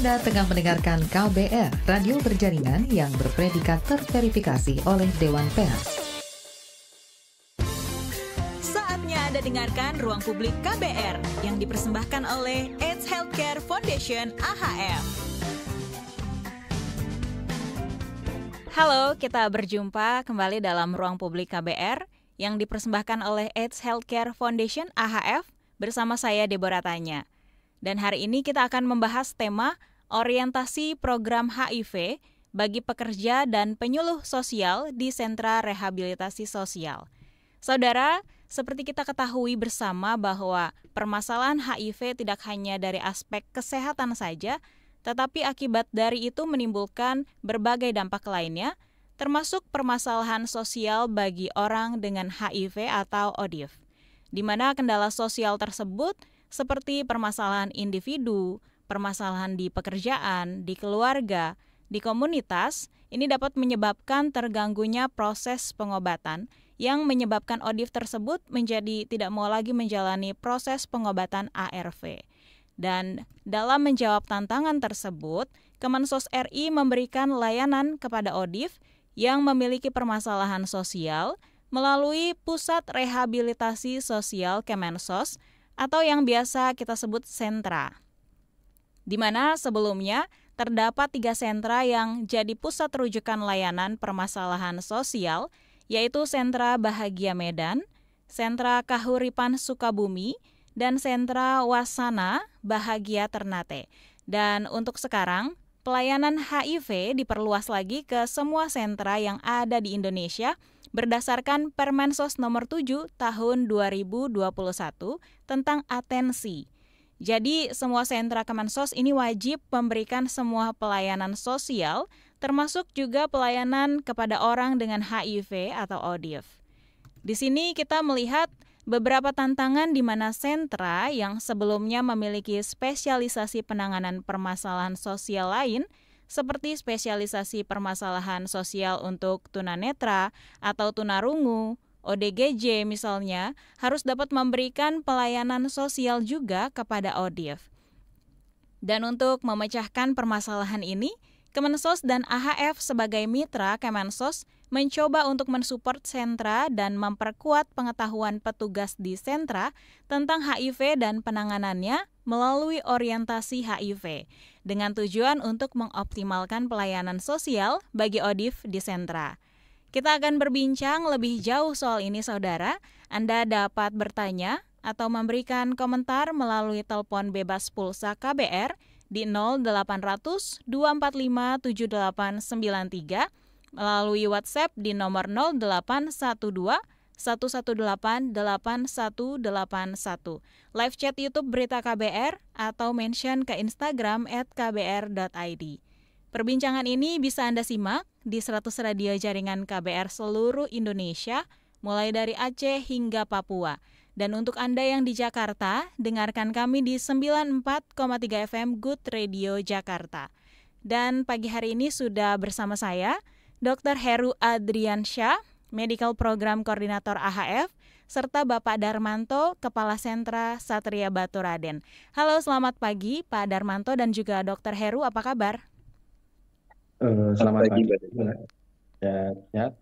Anda tengah mendengarkan KBR, radio berjaringan yang berpredikat terverifikasi oleh Dewan Pers. Saatnya Anda dengarkan Ruang Publik KBR yang dipersembahkan oleh AIDS Healthcare Foundation AHF. Halo, kita berjumpa kembali dalam Ruang Publik KBR yang dipersembahkan oleh AIDS Healthcare Foundation AHF bersama saya Deborah Tanya. Dan hari ini kita akan membahas tema orientasi program HIV bagi pekerja dan penyuluh sosial di sentra rehabilitasi sosial. Saudara, seperti kita ketahui bersama bahwa permasalahan HIV tidak hanya dari aspek kesehatan saja, tetapi akibat dari itu menimbulkan berbagai dampak lainnya, termasuk permasalahan sosial bagi orang dengan HIV atau ODIF, di mana kendala sosial tersebut seperti permasalahan individu, permasalahan di pekerjaan, di keluarga, di komunitas, ini dapat menyebabkan terganggunya proses pengobatan yang menyebabkan ODIF tersebut menjadi tidak mau lagi menjalani proses pengobatan ARV. Dan dalam menjawab tantangan tersebut, Kemensos RI memberikan layanan kepada ODIF yang memiliki permasalahan sosial melalui Pusat Rehabilitasi Sosial Kemensos atau yang biasa kita sebut sentra, di mana sebelumnya terdapat 3 sentra yang jadi pusat rujukan layanan permasalahan sosial, yaitu Sentra Bahagia Medan, Sentra Kahuripan Sukabumi, dan Sentra Wasana Bahagia Ternate. Dan untuk sekarang, pelayanan HIV diperluas lagi ke semua sentra yang ada di Indonesia berdasarkan Permensos nomor 7 tahun 2021 tentang atensi. Jadi semua sentra Kemensos ini wajib memberikan semua pelayanan sosial, termasuk juga pelayanan kepada orang dengan HIV atau ODIF. Di sini kita melihat beberapa tantangan di mana sentra yang sebelumnya memiliki spesialisasi penanganan permasalahan sosial lain, seperti spesialisasi permasalahan sosial untuk tunanetra atau tunarungu, ODGJ misalnya, harus dapat memberikan pelayanan sosial juga kepada ODIF. Dan untuk memecahkan permasalahan ini, Kemensos dan AHF sebagai mitra Kemensos mencoba untuk mensupport sentra dan memperkuat pengetahuan petugas di sentra tentang HIV dan penanganannya melalui orientasi HIV, dengan tujuan untuk mengoptimalkan pelayanan sosial bagi ODIF di sentra. Kita akan berbincang lebih jauh soal ini, saudara. Anda dapat bertanya atau memberikan komentar melalui telepon bebas pulsa KBR di 0800 245 7893, melalui WhatsApp di nomor 0812 118 8181, live chat YouTube Berita KBR, atau mention ke Instagram @kbr.id. Perbincangan ini bisa Anda simak di 100 radio jaringan KBR seluruh Indonesia, mulai dari Aceh hingga Papua. Dan untuk Anda yang di Jakarta, dengarkan kami di 94,3 FM Good Radio Jakarta. Dan pagi hari ini sudah bersama saya, Dr. Heru Adriansyah, Medical Program Koordinator AHF, serta Bapak Darmanto, Kepala Sentra Satria Batu Raden. Halo, selamat pagi Pak Darmanto dan juga Dr. Heru, apa kabar? Selamat pagi, Mbak Deborah. Sehat.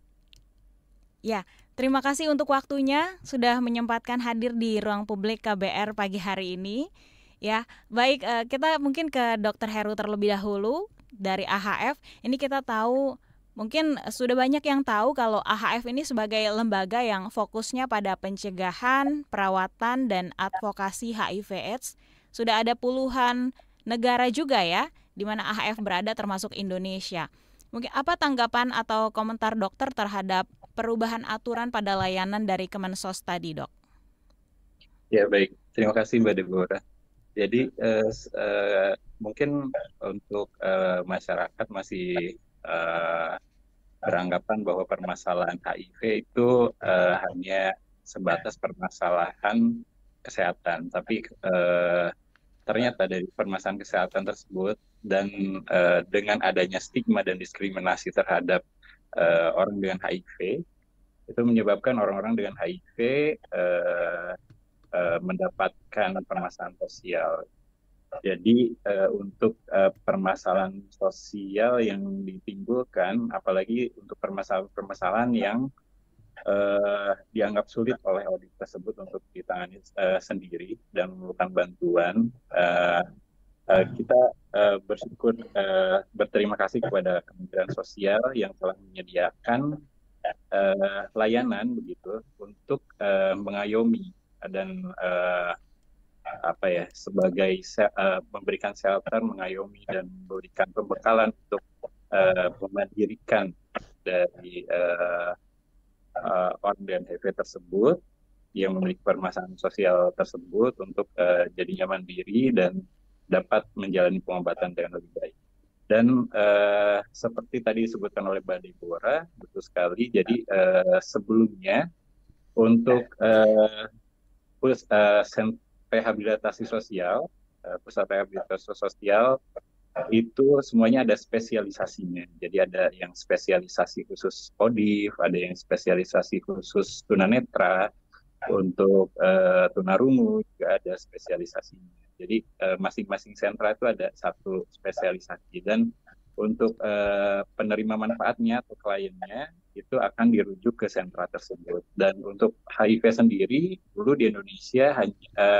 Ya, terima kasih untuk waktunya sudah menyempatkan hadir di Ruang Publik KBR pagi hari ini. Ya, baik, kita mungkin ke Dr. Heru terlebih dahulu dari AHF. Ini kita tahu, mungkin sudah banyak yang tahu kalau AHF ini sebagai lembaga yang fokusnya pada pencegahan, perawatan, dan advokasi HIV/AIDS. Sudah ada puluhan negara juga ya, di mana AHF berada termasuk Indonesia. Mungkin apa tanggapan atau komentar dokter terhadap perubahan aturan pada layanan dari Kemensos tadi, Dok? Ya, baik. Terima kasih, Mbak Deborah. Jadi mungkin untuk masyarakat masih beranggapan bahwa permasalahan HIV itu hanya sebatas permasalahan kesehatan. Tapi ternyata dari permasalahan kesehatan tersebut dan dengan adanya stigma dan diskriminasi terhadap orang dengan HIV, itu menyebabkan orang-orang dengan HIV mendapatkan permasalahan sosial Jadi untuk permasalahan sosial yang ditimbulkan, apalagi untuk permasalahan-permasalahan yang dianggap sulit oleh audit tersebut untuk ditangani sendiri dan memerlukan bantuan, kita bersyukur, berterima kasih kepada Kementerian Sosial yang telah menyediakan layanan begitu untuk mengayomi dan sebagai memberikan shelter, mengayomi dan memberikan pembekalan untuk memandirikan dari orang dengan HIV tersebut yang memiliki permasalahan sosial tersebut untuk jadinya mandiri dan dapat menjalani pengobatan dengan lebih baik. Dan seperti tadi disebutkan oleh Mbak Deborah, betul sekali. Jadi sebelumnya untuk rehabilitasi sosial, pusat rehabilitasi sosial itu semuanya ada spesialisasinya. Jadi ada yang spesialisasi khusus ODIF, ada yang spesialisasi khusus tunanetra, untuk tunarungu juga ada spesialisasinya. Jadi masing-masing sentra itu ada satu spesialisasi, dan untuk penerima manfaatnya atau kliennya itu akan dirujuk ke sentra tersebut. Dan untuk HIV sendiri dulu di Indonesia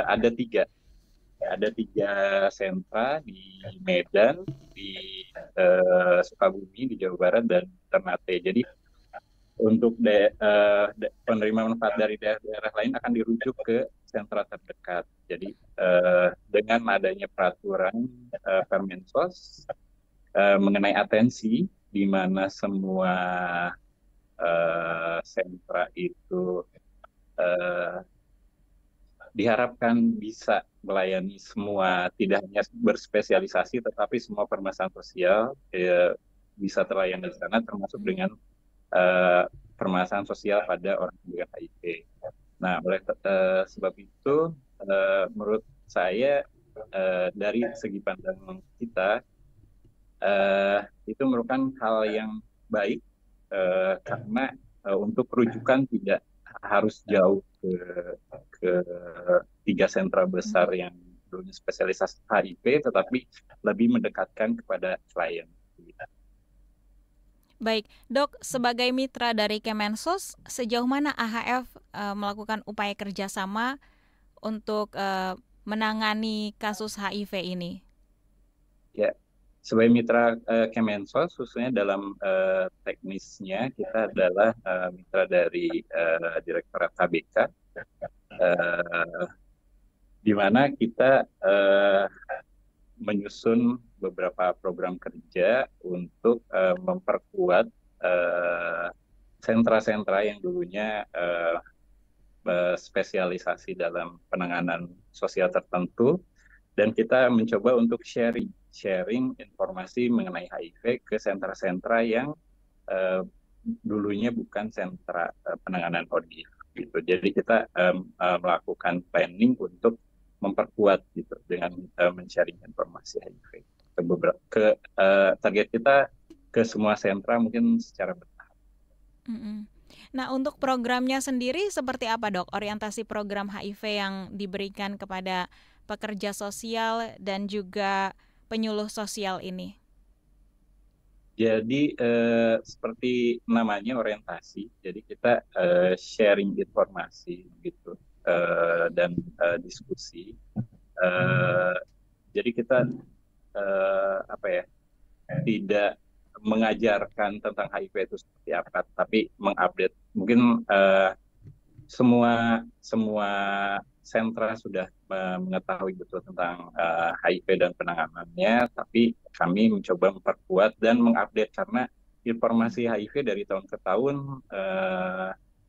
ada tiga sentra di Medan, di Sukabumi, di Jawa Barat, dan Ternate. Jadi untuk penerima manfaat dari daerah lain akan dirujuk ke sentra terdekat. Jadi dengan adanya peraturan Permensos mengenai atensi, di mana semua sentra itu diharapkan bisa melayani semua, tidak hanya berspesialisasi, tetapi semua permasalahan sosial bisa terlayani di sana, termasuk dengan permasalahan sosial pada orang dengan HIV. Nah, oleh sebab itu, menurut saya dari segi pandang kita, itu merupakan hal yang baik karena untuk rujukan tidak harus jauh ke tiga sentra besar yang dulunya spesialisasi HIV, tetapi lebih mendekatkan kepada klien. Baik, Dok, sebagai mitra dari Kemensos, sejauh mana AHF melakukan upaya kerjasama untuk menangani kasus HIV ini? Ya, sebagai mitra Kemensos, khususnya dalam teknisnya, kita adalah mitra dari Direktorat KBK, di mana kita menyusun beberapa program kerja untuk memperkuat sentra-sentra yang dulunya spesialisasi dalam penanganan sosial tertentu, dan kita mencoba untuk sharing informasi mengenai HIV ke sentra-sentra yang dulunya bukan sentra penanganan ODIF gitu. Jadi kita melakukan planning untuk memperkuat gitu dengan men-sharing informasi HIV ke target kita, ke semua sentra, mungkin secara bertahap. Nah, untuk programnya sendiri seperti apa, Dok? Orientasi program HIV yang diberikan kepada pekerja sosial dan juga penyuluh sosial ini? Jadi seperti namanya orientasi, jadi kita sharing informasi gitu dan diskusi. Jadi kita tidak mengajarkan tentang HIV itu seperti apa, tapi mengupdate. Mungkin semua sentra sudah mengetahui betul tentang HIV dan penanganannya, tapi kami mencoba memperkuat dan mengupdate karena informasi HIV dari tahun ke tahun,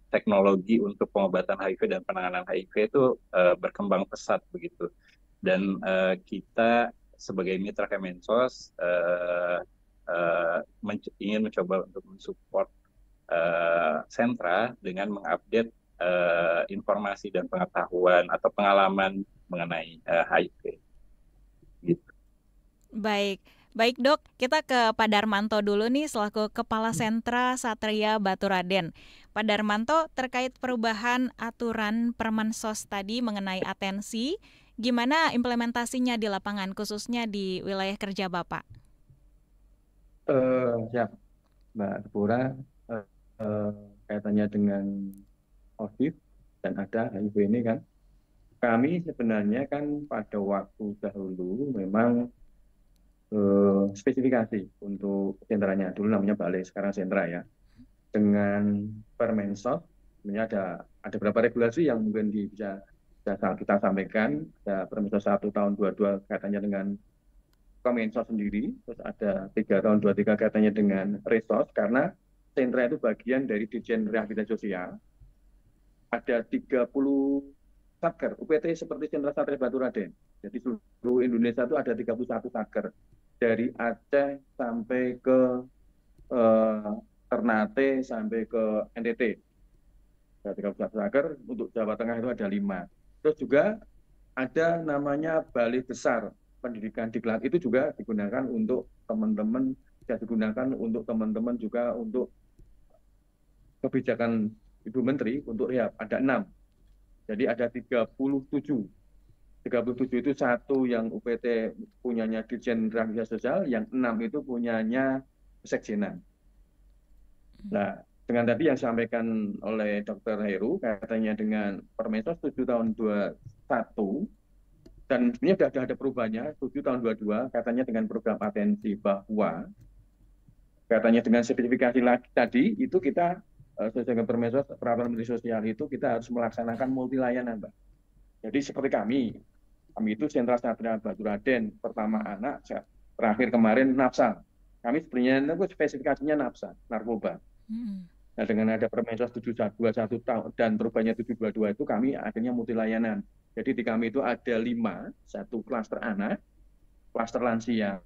teknologi untuk pengobatan HIV dan penanganan HIV itu berkembang pesat begitu. Dan kita sebagai mitra Kemensos ingin mencoba untuk mensupport sentra dengan mengupdate informasi dan pengetahuan atau pengalaman mengenai HIV. Gitu. Baik Dok, kita ke Pak Darmanto dulu nih selaku Kepala Sentra Satria Batu Raden. Pak Darmanto, terkait perubahan aturan Permensos tadi mengenai atensi, gimana implementasinya di lapangan, khususnya di wilayah kerja Bapak? Siap, Mbak Deborah. Eh, eh, Kaitannya dengan COVID dan ada HIV ini kan, kami sebenarnya kan pada waktu dahulu memang spesifikasi untuk sentranya. Dulu namanya Balai, sekarang sentra ya. Dengan Permensos, sebenarnya ada beberapa regulasi yang mungkin bisa kita sampaikan. Ada Permensos 1 tahun 22 kaitannya dengan Kemensos sendiri, terus ada 3 tahun 23 kaitannya dengan Resos, karena sentra itu bagian dari Dirjen Rehabilitasi Sosial. Ada 30 satker, UPT seperti Sentra Satria Batu Raden. Jadi seluruh Indonesia itu ada 31 satker. Dari Aceh sampai ke Ternate sampai ke NTT. Ada 31 satker, untuk Jawa Tengah itu ada 5. Terus juga ada namanya Balai Besar Pendidikan Diklat, itu juga digunakan untuk teman-teman, bisa digunakan untuk teman-teman juga untuk kebijakan Ibu Menteri untuk rehab, ada 6. Jadi ada 37. 37 itu satu yang UPT punyanya Dirjen Rehabilitasi Sosial, yang 6 itu punyanya Sekjenan. Nah, dengan tadi yang disampaikan oleh Dr. Heru, katanya dengan Permensos 7 tahun 21, dan sebenarnya sudah ada perubahannya, 7 tahun 22, katanya dengan program atensi bahwa, katanya dengan sertifikasi lagi tadi, itu kita, sesuai dengan Permensos, Peraturan Menteri Sosial itu, kita harus melaksanakan multi layanan, Mbak. Jadi seperti kami itu Sentra Satria Batu Raden, pertama anak, terakhir kemarin Napsa. Kami sebenarnya itu spesifikasinya Napsa, narkoba. Nah, dengan ada Permensos 721 tahun dan perubahannya 722 itu kami akhirnya multi layanan. Jadi di kami itu ada 5, satu klaster anak, klaster lansia,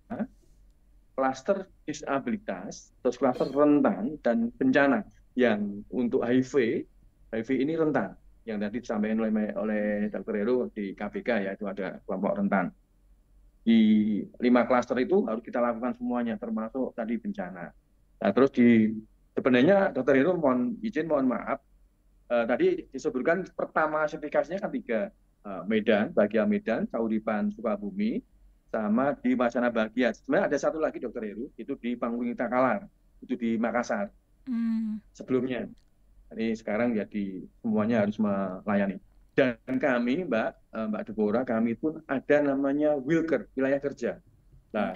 klaster disabilitas, terus klaster rentan dan bencana. Yang untuk HIV ini rentan, yang tadi disampaikan oleh Dr. Heru di KPK ya, itu ada kelompok rentan. Di 5 klaster itu harus kita lakukan semuanya, termasuk tadi bencana. Nah, terus sebenarnya Dr. Heru mohon maaf, tadi disebutkan pertama sertifikasinya kan 3, Medan, Bahagia Medan, Kauripan Sukabumi, sama di Wacana Bahagia. Sebenarnya ada satu lagi Dr. Heru, itu di Panggung Takalar, itu di Makassar. Sebelumnya. Jadi sekarang jadi semuanya harus melayani. Dan kami, Mbak Deborah, kami pun ada namanya Wilker, wilayah kerja. Nah,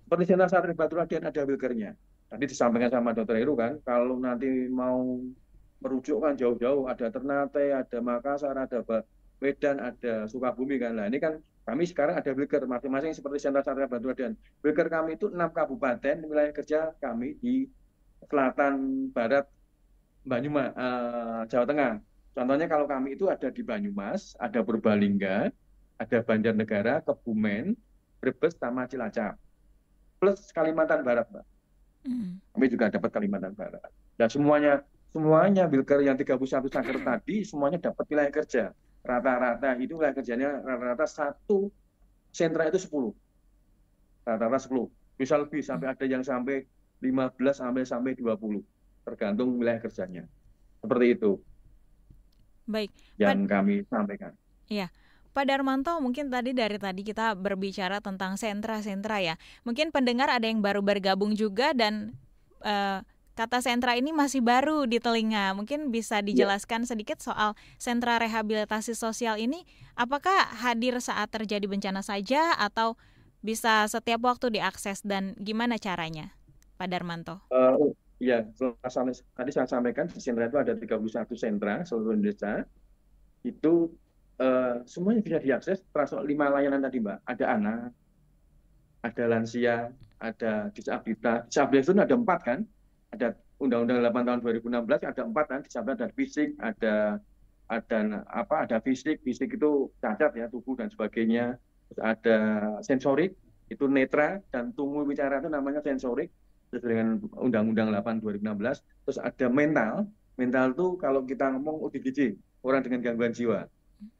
seperti Sentra Satria Batu Raden ada Wilkernya. Tadi disampaikan sama Dr. Heru kan, kalau nanti mau merujuk kan jauh-jauh, ada Ternate, ada Makassar, ada Medan, ada Sukabumi kan. Nah, ini kan kami sekarang ada Wilker masing-masing seperti Sentra Satria Batu Raden. Wilker kami itu 6 kabupaten wilayah kerja kami di selatan barat Banyumas, Jawa Tengah. Contohnya kalau kami itu ada di Banyumas, ada Purbalingga, ada Banjarnegara, Kebumen, Brebes, sama Cilacap. Plus Kalimantan Barat, Mbak. Kami juga dapat Kalimantan Barat. Dan semuanya Wilker yang 31 satker tadi, semuanya dapat wilayah kerja. Rata-rata itu wilayah kerjanya rata-rata satu sentra itu 10. Rata-rata 10. Bisa lebih, sampai ada yang sampai 15 sampai 20. Tergantung wilayah kerjanya. Seperti itu. Baik. Yang kami sampaikan. Iya. Pak Darmanto, mungkin dari tadi kita berbicara tentang sentra-sentra ya. Mungkin pendengar ada yang baru bergabung juga dan kata sentra ini masih baru di telinga. Mungkin bisa dijelaskan sedikit soal sentra rehabilitasi sosial ini. Apakah hadir saat terjadi bencana saja atau bisa setiap waktu diakses dan gimana caranya, Pak Darmanto? Ya, tadi saya sampaikan di sentra itu ada 31 sentra seluruh Indonesia. Itu semuanya bisa diakses, termasuk 5 layanan tadi, Mbak. Ada anak, ada lansia, ada disabilitas. Disabilitas itu ada 4 kan? Ada Undang-Undang 8 tahun 2016 ada 4 kan? Disabilitas ada fisik, ada fisik itu cacat ya, tubuh dan sebagainya. Terus ada sensorik, itu netra, dan tunggu bicara itu namanya sensorik dengan Undang-Undang 8 2016. Terus ada mental itu kalau kita ngomong ODGJ, orang dengan gangguan jiwa.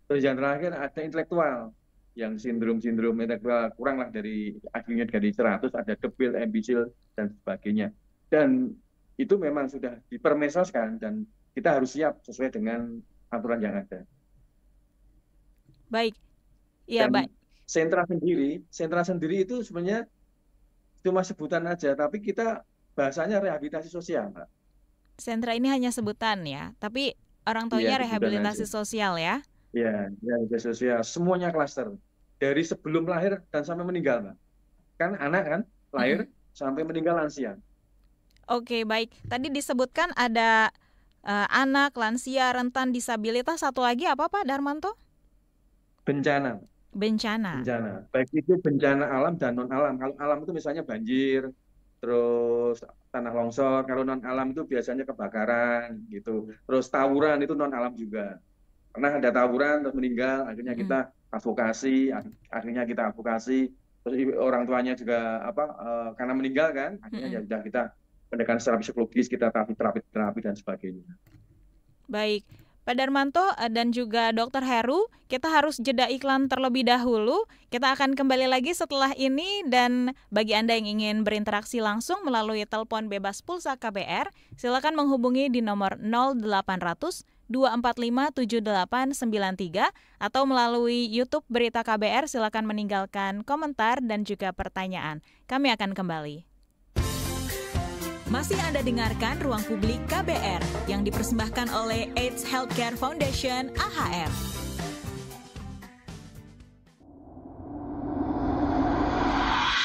Terus yang terakhir ada intelektual, yang sindrom intelektual kurang lah dari akhirnya dari 100, ada debil, embisil dan sebagainya. Dan itu memang sudah dipermesoskan dan kita harus siap sesuai dengan aturan yang ada. Baik. Iya, Dan baik. sentra sendiri itu sebenarnya cuma sebutan aja, tapi kita bahasanya rehabilitasi sosial, Mbak. Sentra ini hanya sebutan ya, tapi orang Iya, tuanya sebutan rehabilitasi aja. sosial ya. Ya, rehabilitasi sosial, semuanya klaster. Dari sebelum lahir dan sampai meninggal, Mbak. Kan anak kan, lahir sampai meninggal lansia. Oke, baik. Tadi disebutkan ada anak, lansia, rentan, disabilitas. Satu lagi apa Pak Darmanto? Bencana. Bencana. Baik itu bencana alam dan non alam. Kalau alam itu misalnya banjir, terus tanah longsor. Kalau non alam itu biasanya kebakaran gitu. Terus tawuran itu non alam juga. Pernah ada tawuran terus meninggal, akhirnya kita advokasi, terus orang tuanya juga karena meninggal kan, akhirnya ya sudah kita pendekatan secara psikologis, kita terapi dan sebagainya. Baik. Pak Darmanto dan juga Dr. Heru, kita harus jeda iklan terlebih dahulu. Kita akan kembali lagi setelah ini, dan bagi Anda yang ingin berinteraksi langsung melalui telepon bebas pulsa KBR, silakan menghubungi di nomor 0800 245 7893 atau melalui YouTube Berita KBR, silakan meninggalkan komentar dan juga pertanyaan. Kami akan kembali. Masih Anda dengarkan Ruang Publik KBR yang dipersembahkan oleh AIDS Healthcare Foundation AHF.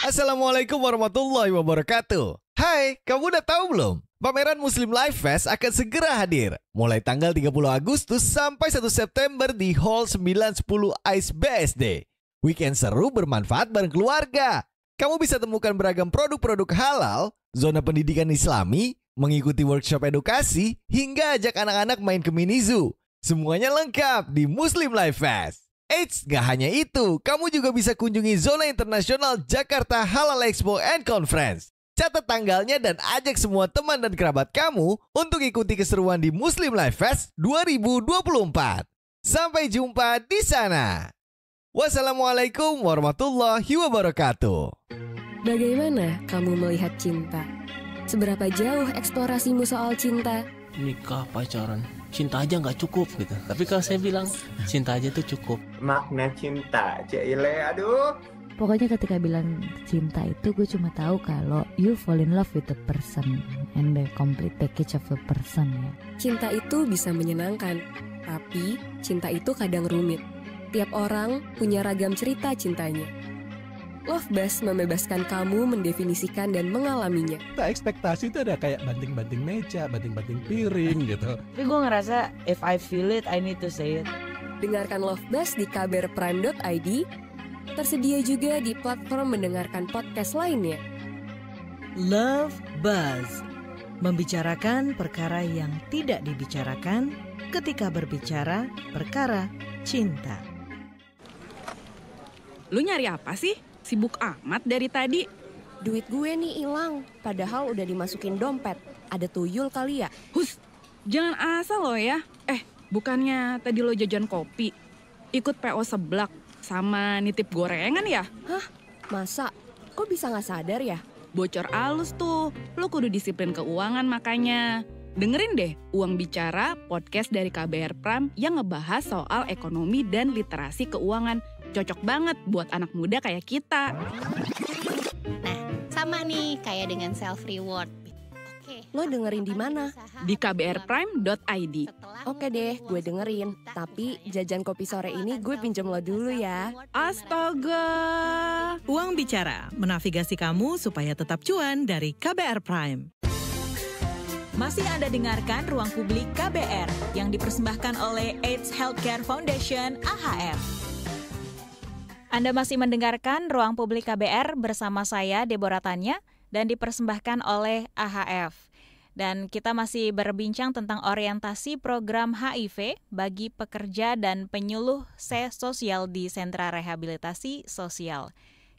Assalamualaikum warahmatullahi wabarakatuh. Hai, kamu udah tahu belum? Pameran Muslim Life Fest akan segera hadir mulai tanggal 30 Agustus sampai 1 September di Hall 910 AIS BSD. Weekend seru bermanfaat bareng keluarga. Kamu bisa temukan beragam produk-produk halal, zona pendidikan Islami, mengikuti workshop edukasi, hingga ajak anak-anak main ke mini zoo. Semuanya lengkap di Muslim Life Fest. Eits, gak hanya itu, kamu juga bisa kunjungi Zona Internasional Jakarta Halal Expo and Conference. Catat tanggalnya dan ajak semua teman dan kerabat kamu untuk ikuti keseruan di Muslim Life Fest 2024. Sampai jumpa di sana. Wassalamualaikum warahmatullahi wabarakatuh. Bagaimana kamu melihat cinta? Seberapa jauh eksplorasimu soal cinta? Nikah, pacaran, cinta aja nggak cukup gitu. Tapi kalau saya bilang cinta aja tuh cukup. Makna cinta, Cile, aduh. Pokoknya ketika bilang cinta itu gue cuma tahu kalau you fall in love with the person and the complete package of the person ya. Cinta itu bisa menyenangkan, tapi cinta itu kadang rumit. Tiap orang punya ragam cerita cintanya. Love Buzz membebaskan kamu mendefinisikan dan mengalaminya. Ekspektasi itu ada kayak banting-banting meja, banting-banting piring gitu. Tapi gue ngerasa if I feel it, I need to say it. Dengarkan Love Buzz di kbrprime.id. Tersedia juga di platform mendengarkan podcast lainnya. Love Buzz, membicarakan perkara yang tidak dibicarakan ketika berbicara perkara cinta. Lu nyari apa sih? Sibuk amat dari tadi. Duit gue nih hilang, padahal udah dimasukin dompet. Ada tuyul kali ya? Hus, jangan asal lo ya. Bukannya tadi lo jajan kopi, ikut PO seblak, sama nitip gorengan ya? Hah? Masa? Kok bisa gak sadar ya? Bocor alus tuh, lo kudu disiplin keuangan makanya. Dengerin deh Uang Bicara, podcast dari KBR Prime yang ngebahas soal ekonomi dan literasi keuangan. Cocok banget buat anak muda kayak kita. Nah, sama nih kayak dengan self reward. Oke. Lo dengerin di mana? Di kbrprime.id. Oke deh, gue dengerin. Tapi jajan kopi sore ini gue pinjem lo dulu ya. Astaga. Uang Bicara, menavigasi kamu supaya tetap cuan dari KBR Prime. Masih Anda dengarkan Ruang Publik KBR yang dipersembahkan oleh AIDS Healthcare Foundation AHF. Anda masih mendengarkan Ruang Publik KBR bersama saya, Deborah Tanya, dan dipersembahkan oleh AHF. Dan kita masih berbincang tentang orientasi program HIV bagi pekerja dan penyuluh sosial di sentra rehabilitasi sosial.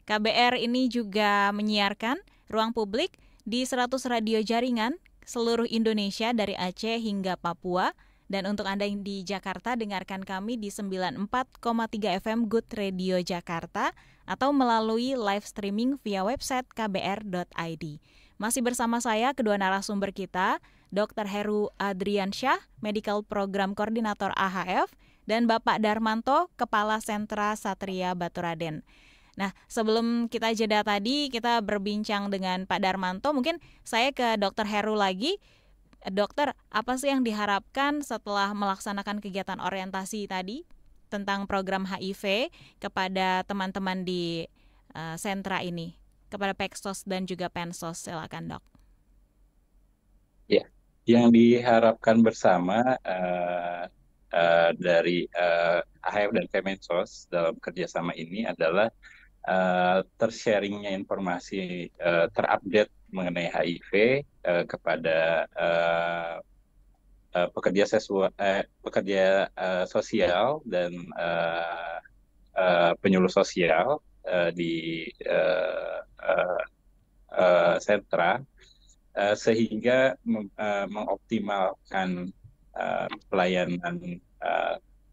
KBR ini juga menyiarkan Ruang Publik di 100 radio jaringan seluruh Indonesia dari Aceh hingga Papua. Dan untuk Anda yang di Jakarta, dengarkan kami di 94,3 FM Good Radio Jakarta atau melalui live streaming via website kbr.id. Masih bersama saya, kedua narasumber kita, Dr. Heru Adriansyah, Medical Program Koordinator AHF, dan Bapak Darmanto, Kepala Sentra Satria Baturaden. Nah, sebelum kita jeda tadi, kita berbincang dengan Pak Darmanto. Mungkin saya ke Dr. Heru lagi. Dokter, apa sih yang diharapkan setelah melaksanakan kegiatan orientasi tadi tentang program HIV kepada teman-teman di sentra ini, kepada Peksos dan juga Pensos? Silakan, Dok. Ya, yang diharapkan bersama dari AHF dan Kemensos dalam kerjasama ini adalah tersharingnya informasi terupdate mengenai HIV kepada pekerja sosial dan penyuluh sosial di sentra, sehingga mengoptimalkan pelayanan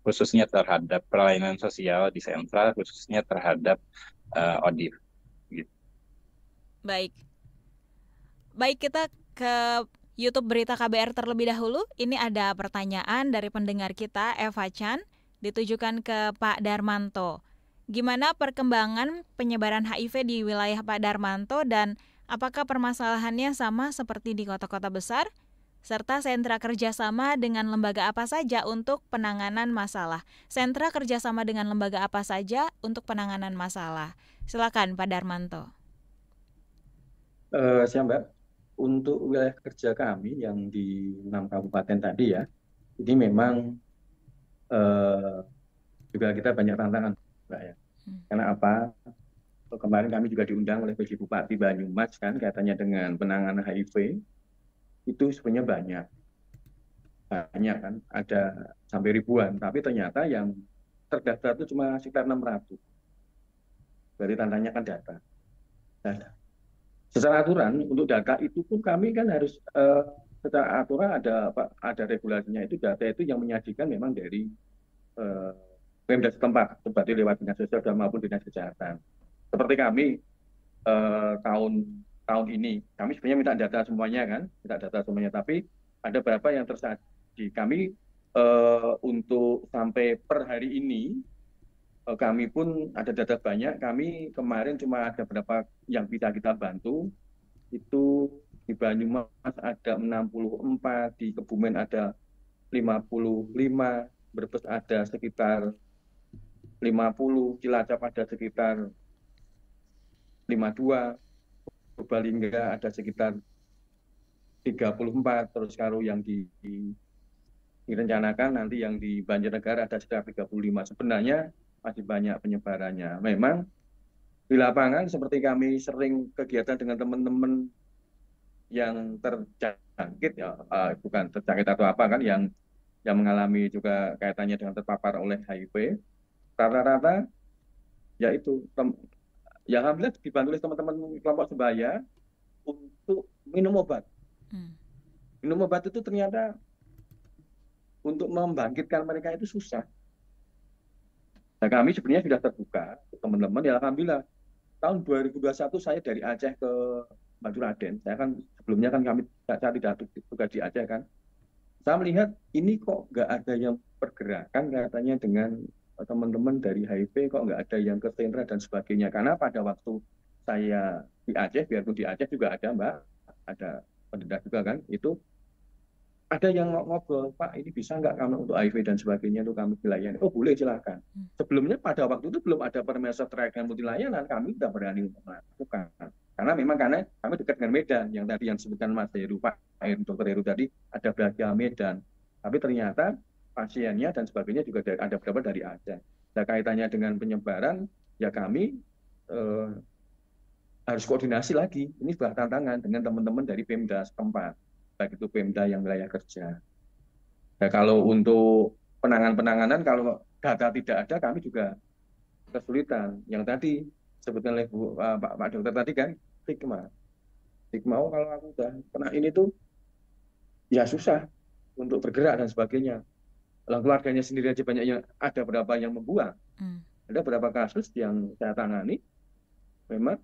khususnya terhadap pelayanan sosial di sentra, khususnya terhadap ODIF. Gitu. Baik, kita ke YouTube Berita KBR terlebih dahulu. Ini ada pertanyaan dari pendengar kita, Eva Chan, ditujukan ke Pak Darmanto. Gimana perkembangan penyebaran HIV di wilayah Pak Darmanto dan apakah permasalahannya sama seperti di kota-kota besar? Serta sentra kerjasama dengan lembaga apa saja untuk penanganan masalah? Sentra kerjasama dengan lembaga apa saja untuk penanganan masalah? Silakan Pak Darmanto. Siap Mbak, untuk wilayah kerja kami yang di 6 kabupaten tadi ya, ini memang juga kita banyak tantangan Mbak ya. Karena apa? Kemarin kami juga diundang oleh PJ Bupati Banyumas kan, katanya dengan penanganan HIV itu sebenarnya banyak kan, ada sampai ribuan, tapi ternyata yang terdaftar itu cuma sekitar 600. Berarti tandanya kan data. Nah, secara aturan untuk data itu pun kami kan harus secara aturan ada regulasinya, itu data itu yang menyajikan memang dari Pemda setempat, seperti lewat dinas sosial dan maupun dinas kesehatan. Seperti kami tahun ini, kami sebenarnya minta data semuanya kan, tapi ada beberapa yang tersaji. Kami untuk sampai per hari ini, kami pun ada data banyak. Kami kemarin cuma ada beberapa yang bisa kita bantu. Itu di Banyumas ada 64, di Kebumen ada 55, Brebes ada sekitar 50, Cilacap ada sekitar 52, Purbalingga ada sekitar 34, terus kalau yang direncanakan nanti yang di Banjarnegara ada sekitar 35. Sebenarnya masih banyak penyebarannya. Memang di lapangan seperti kami sering kegiatan dengan teman-teman yang terjangkit ya, bukan terjangkit atau apa kan, yang mengalami juga kaitannya dengan terpapar oleh HIV, rata-rata yaitu yang alhamdulillah dibantu oleh teman-teman kelompok sebaya untuk minum obat. Minum obat itu ternyata untuk membangkitkan mereka itu susah. Nah, kami sebenarnya sudah terbuka teman-teman ya, alhamdulillah. Tahun 2021 saya dari Aceh ke Baturaden. Saya kan sebelumnya kan kami tidak juga di Aceh kan. Saya melihat ini kok nggak ada yang pergerakan katanya dengan teman-teman dari HIV, kok nggak ada yang ke sentra dan sebagainya. Karena pada waktu saya di Aceh, biarpun di Aceh juga ada Mbak, ada pendedak juga kan, itu ada yang ngobrol, Pak ini bisa nggak kami untuk HIV dan sebagainya itu kami dilayani. Oh boleh silakan. Sebelumnya pada waktu itu belum ada Permesos terkait dengan multilayanan, kami tidak berani untuk melakukan. Karena kami dekat dengan Medan, yang tadi yang disebutkan Mas Heru, Dr. Heru tadi, ada Braga Medan. Tapi ternyata pasiennya dan sebagainya juga ada beberapa dari Aceh. Nah, kaitannya dengan penyebaran, ya kami harus koordinasi lagi. Ini sebuah tantangan dengan teman-teman dari Pemda setempat, baik itu Pemda yang wilayah kerja. Nah, kalau untuk penanganan, kalau data tidak ada, kami juga kesulitan. Yang tadi sebutkan oleh Pak Dokter tadi kan, stigma. Kalau aku udah kena ini tuh, ya susah untuk bergerak dan sebagainya. Kalau keluarganya sendiri aja banyak yang ada berapa yang membuang. Ada beberapa kasus yang saya tangani, memang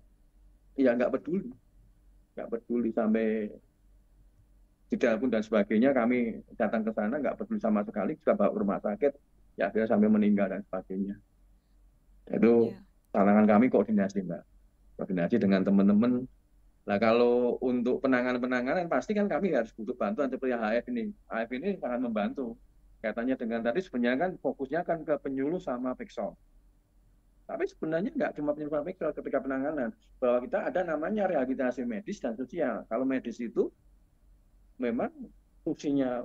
ya nggak peduli sampai tidak pun dan sebagainya, kami datang ke sana nggak peduli sama sekali, kita bawa ke rumah sakit, ya akhirnya sampai meninggal dan sebagainya. Itu tantangan kami koordinasi, Mbak. Koordinasi dengan teman-teman. Nah, kalau untuk penanganan pasti kan kami harus butuh bantuan seperti HF ini. HF ini sangat membantu. Kaitannya dengan tadi sebenarnya kan fokusnya kan ke penyuluh sama peksos. Tapi sebenarnya nggak cuma penyuluh sama peksos ketika penanganan. Bahwa kita ada namanya rehabilitasi medis dan sosial. Kalau medis itu memang fungsinya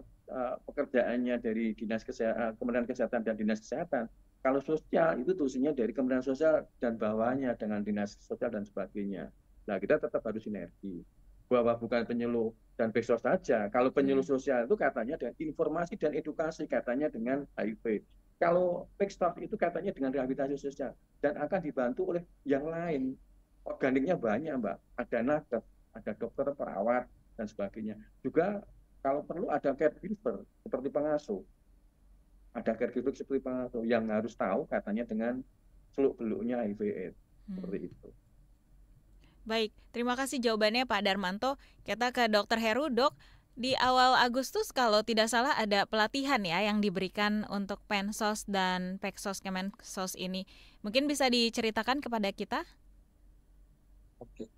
pekerjaannya dari Kementerian Kesehatan dan Dinas Kesehatan. Kalau sosial itu fungsinya dari Kementerian Sosial dan bawahnya dengan Dinas Sosial dan sebagainya. Nah, kita tetap harus sinergi. Bahwa bukan penyuluh dan peksos saja. Kalau penyuluh sosial itu katanya dengan informasi dan edukasi, katanya dengan HIV. Kalau peksos itu katanya dengan rehabilitasi sosial dan akan dibantu oleh yang lain. Organiknya banyak, Mbak. Ada nakes, ada dokter, perawat dan sebagainya. Juga kalau perlu ada caregiver seperti pengasuh. Ada caregiver seperti pengasuh yang harus tahu katanya dengan seluk-beluknya HIV/AIDS. Seperti itu. Baik, terima kasih jawabannya Pak Darmanto. Kita ke Dr. Heru, Dok. Di awal Agustus kalau tidak salah ada pelatihan ya yang diberikan untuk Pensos dan Peksos Kemensos ini. Mungkin bisa diceritakan kepada kita? Oke.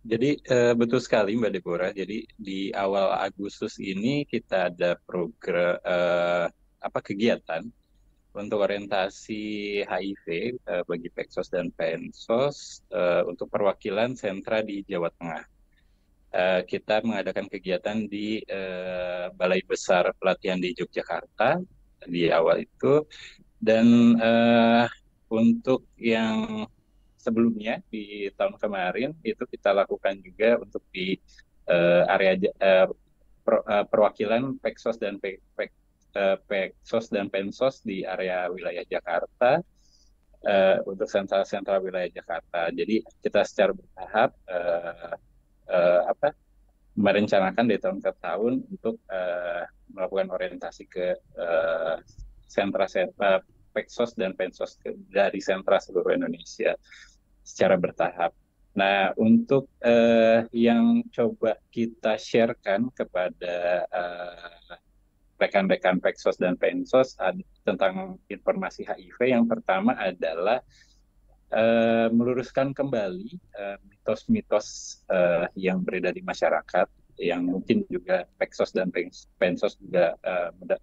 Jadi betul sekali Mbak Deborah. Jadi di awal Agustus ini kita ada program kegiatan untuk orientasi HIV bagi Peksos dan Pensos untuk perwakilan sentra di Jawa Tengah. Kita mengadakan kegiatan di Balai Besar Pelatihan di Yogyakarta di awal itu, dan untuk yang sebelumnya di tahun kemarin itu kita lakukan juga untuk di area perwakilan Peksos dan Peksos dan Pensos di area wilayah Jakarta untuk sentra-sentra wilayah Jakarta. Jadi kita secara bertahap merencanakan dari tahun ke tahun untuk melakukan orientasi ke sentra-sentra Peksos dan Pensos dari sentra seluruh Indonesia secara bertahap. Nah, untuk yang coba kita sharekan kepada rekan-rekan Peksos dan Pensos tentang informasi HIV, yang pertama adalah meluruskan kembali mitos-mitos yang beredar di masyarakat, yang mungkin juga Peksos dan Pensos juga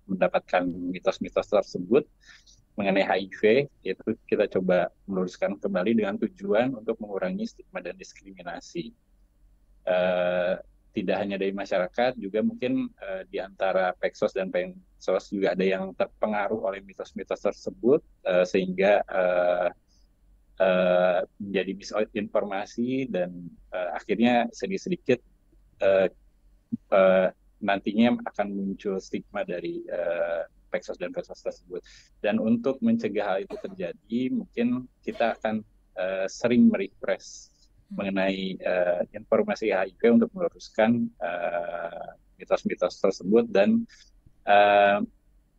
mendapatkan mitos-mitos tersebut mengenai HIV. Itu kita coba meluruskan kembali dengan tujuan untuk mengurangi stigma dan diskriminasi. Tidak hanya dari masyarakat, juga mungkin di antara Peksos dan Pensos juga ada yang terpengaruh oleh mitos-mitos tersebut, sehingga menjadi misinformasi dan akhirnya sedikit-sedikit nantinya akan muncul stigma dari Peksos dan Pensos tersebut. Dan untuk mencegah hal itu terjadi, mungkin kita akan sering merefresh mengenai informasi HIV untuk meluruskan mitos-mitos tersebut dan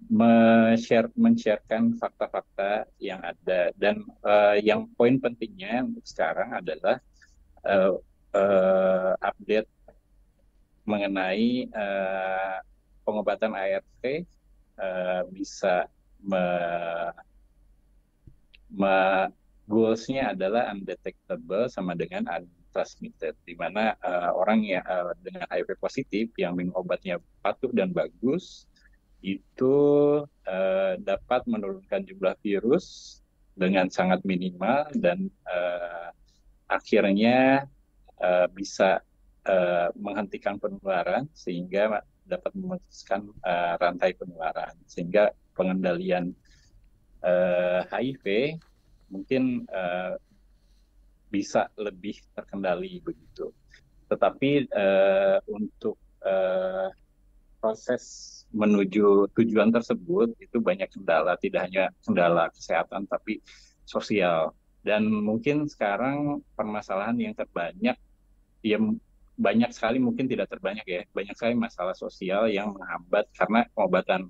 men-sharekan fakta-fakta yang ada. Dan yang poin pentingnya untuk sekarang adalah update mengenai pengobatan ART bisa goals-nya adalah undetectable sama dengan untransmitted, di mana orang yang dengan HIV positif yang minum obatnya patuh dan bagus itu dapat menurunkan jumlah virus dengan sangat minimal dan akhirnya bisa menghentikan penularan sehingga dapat memutuskan rantai penularan, sehingga pengendalian HIV mungkin bisa lebih terkendali begitu. Tetapi untuk proses menuju tujuan tersebut itu banyak kendala, tidak hanya kendala kesehatan tapi sosial. Dan mungkin sekarang permasalahan yang terbanyak, ya banyak sekali, mungkin tidak terbanyak ya, banyak sekali masalah sosial yang menghambat karena pengobatan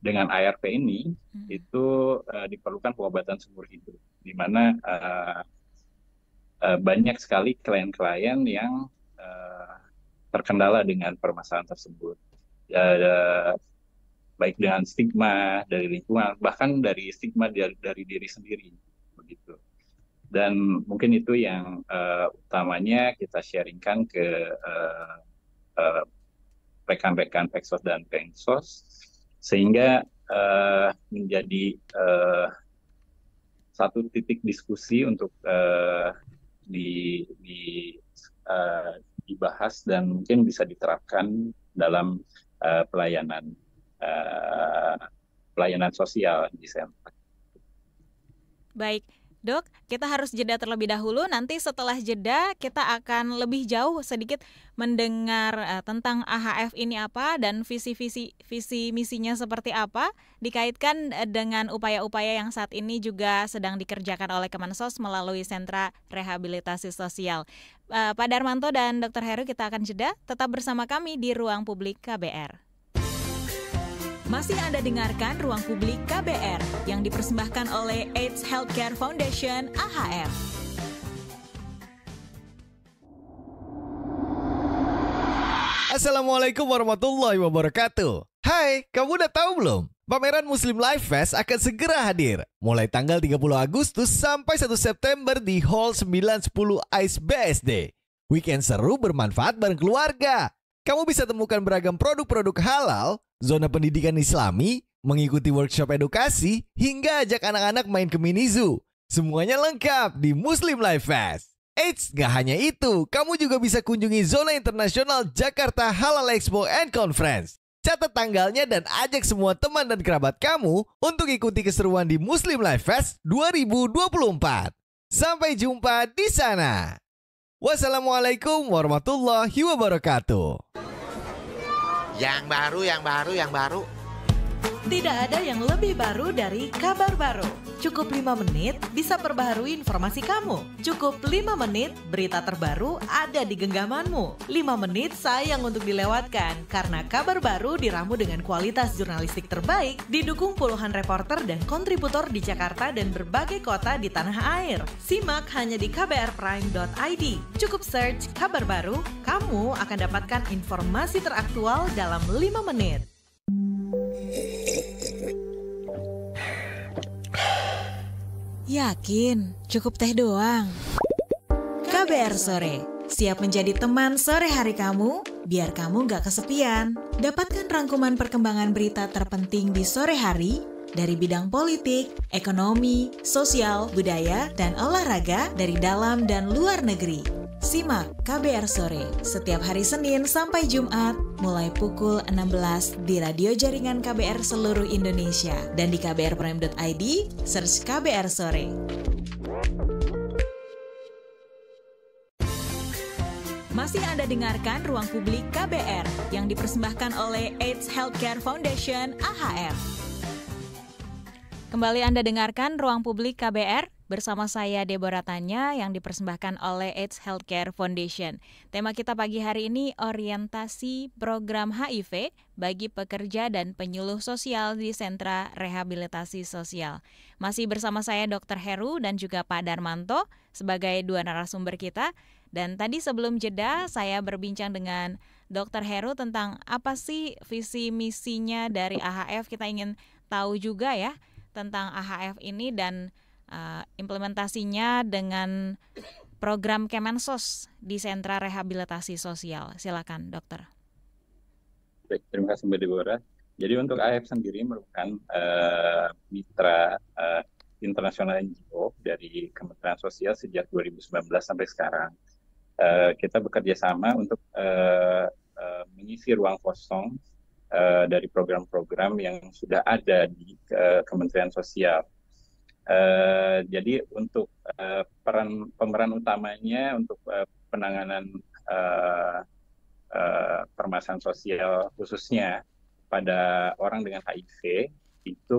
dengan ARV ini itu diperlukan pengobatan seumur hidup, di mana banyak sekali klien-klien yang terkendala dengan permasalahan tersebut. Baik dengan stigma dari lingkungan, bahkan dari stigma dari diri sendiri, begitu. Dan mungkin itu yang utamanya kita sharingkan ke rekan-rekan Peksos dan Pengsos, sehingga menjadi satu titik diskusi untuk dibahas dan mungkin bisa diterapkan dalam pelayanan sosial di sentra. Baik, Dok, kita harus jeda terlebih dahulu. Nanti setelah jeda kita akan lebih jauh sedikit mendengar tentang AHF ini apa dan visi misinya seperti apa, dikaitkan dengan upaya-upaya yang saat ini juga sedang dikerjakan oleh Kemensos melalui Sentra Rehabilitasi Sosial. Pak Darmanto dan Dr. Heru, kita akan jeda. Tetap bersama kami di Ruang Publik KBR. Masih Anda dengarkan Ruang Publik KBR yang dipersembahkan oleh AIDS Healthcare Foundation AHF. Assalamualaikum warahmatullahi wabarakatuh. Hai, kamu udah tahu belum? Pameran Muslim Life Fest akan segera hadir. Mulai tanggal 30 Agustus sampai 1 September di Hall 910 ICE BSD. Weekend seru bermanfaat bareng keluarga. Kamu bisa temukan beragam produk-produk halal, zona pendidikan Islami, mengikuti workshop edukasi, hingga ajak anak-anak main ke mini zoo. Semuanya lengkap di Muslim Life Fest. Eits, gak hanya itu, kamu juga bisa kunjungi zona internasional Jakarta Halal Expo and Conference. Catat tanggalnya dan ajak semua teman dan kerabat kamu untuk ikuti keseruan di Muslim Life Fest 2024. Sampai jumpa di sana. Wassalamualaikum warahmatullahi wabarakatuh. Yang baru. Tidak ada yang lebih baru dari kabar baru. Cukup 5 menit bisa perbaharui informasi kamu. Cukup 5 menit berita terbaru ada di genggamanmu. 5 menit sayang untuk dilewatkan karena kabar baru diramu dengan kualitas jurnalistik terbaik, didukung puluhan reporter dan kontributor di Jakarta dan berbagai kota di tanah air. Simak hanya di kbrprime.id. Cukup search kabar baru, kamu akan dapatkan informasi teraktual dalam 5 menit. Yakin, cukup teh doang. KBR Sore, siap menjadi teman sore hari kamu, biar kamu gak kesepian. Dapatkan rangkuman perkembangan berita terpenting di sore hari, dari bidang politik, ekonomi, sosial, budaya, dan olahraga dari dalam dan luar negeri. Simak KBR Sore setiap hari Senin sampai Jumat mulai pukul 16 di radio jaringan KBR seluruh Indonesia dan di kbrprime.id, search KBR Sore. Masih Anda dengarkan Ruang Publik KBR yang dipersembahkan oleh AIDS Healthcare Foundation AHF. Kembali Anda dengarkan Ruang Publik KBR bersama saya Deborah Tanya yang dipersembahkan oleh AIDS Healthcare Foundation. Tema kita pagi hari ini orientasi program HIV bagi pekerja dan penyuluh sosial di Sentra Rehabilitasi Sosial. Masih bersama saya Dr. Heru dan juga Pak Darmanto sebagai dua narasumber kita. Dan tadi sebelum jeda saya berbincang dengan Dr. Heru tentang apa sih visi misinya dari AHF. Kita ingin tahu juga ya tentang AHF ini dan implementasinya dengan program Kemensos di Sentra Rehabilitasi Sosial. Silakan, Dokter. Baik, terima kasih Mbak Deborah. Jadi untuk AHF sendiri merupakan mitra internasional NGO dari Kementerian Sosial sejak 2019 sampai sekarang. Kita bekerja sama untuk mengisi ruang kosong dari program-program yang sudah ada di Kementerian Sosial. Jadi untuk pemeran utamanya untuk penanganan permasalahan sosial khususnya pada orang dengan HIV, itu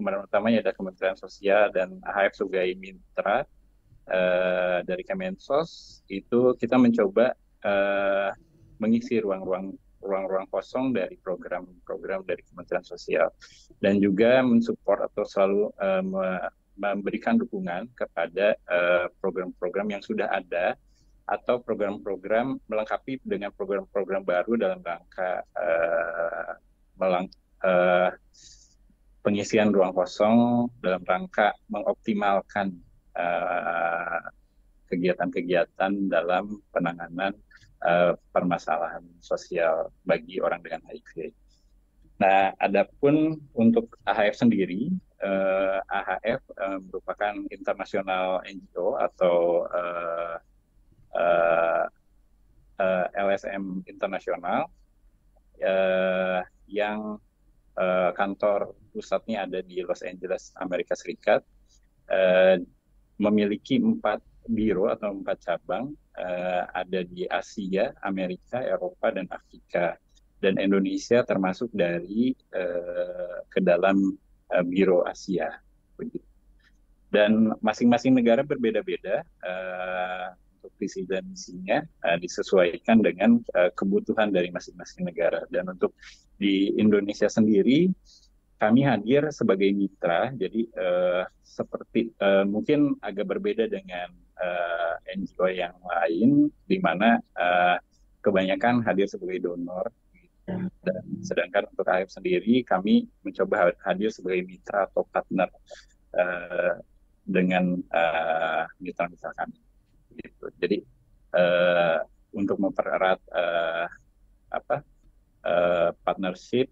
pemeran utamanya ada Kementerian Sosial dan AHF sebagai mitra dari Kemensos. Itu kita mencoba mengisi ruang-ruang kosong dari program-program dari Kementerian Sosial dan juga mensupport atau selalu memberikan dukungan kepada program-program yang sudah ada atau program-program melengkapi dengan program-program baru dalam rangka pengisian ruang kosong dalam rangka mengoptimalkan kegiatan-kegiatan dalam penanganan permasalahan sosial bagi orang dengan HIV. Nah, adapun untuk AHF sendiri, AHF merupakan internasional NGO atau LSM internasional yang kantor pusatnya ada di Los Angeles, Amerika Serikat, memiliki 4 biro atau 4 cabang, ada di Asia, Amerika, Eropa, dan Afrika. Dan Indonesia termasuk dari ke dalam biro Asia. Begitu. Dan masing-masing negara berbeda-beda untuk visi dan misinya disesuaikan dengan kebutuhan dari masing-masing negara. Dan untuk di Indonesia sendiri, kami hadir sebagai mitra, jadi seperti mungkin agak berbeda dengan NGO yang lain, di mana kebanyakan hadir sebagai donor. Dan sedangkan untuk AHF sendiri, kami mencoba hadir sebagai mitra atau partner dengan mitra-mitra kami. Gitu. Jadi untuk mempererat partnership,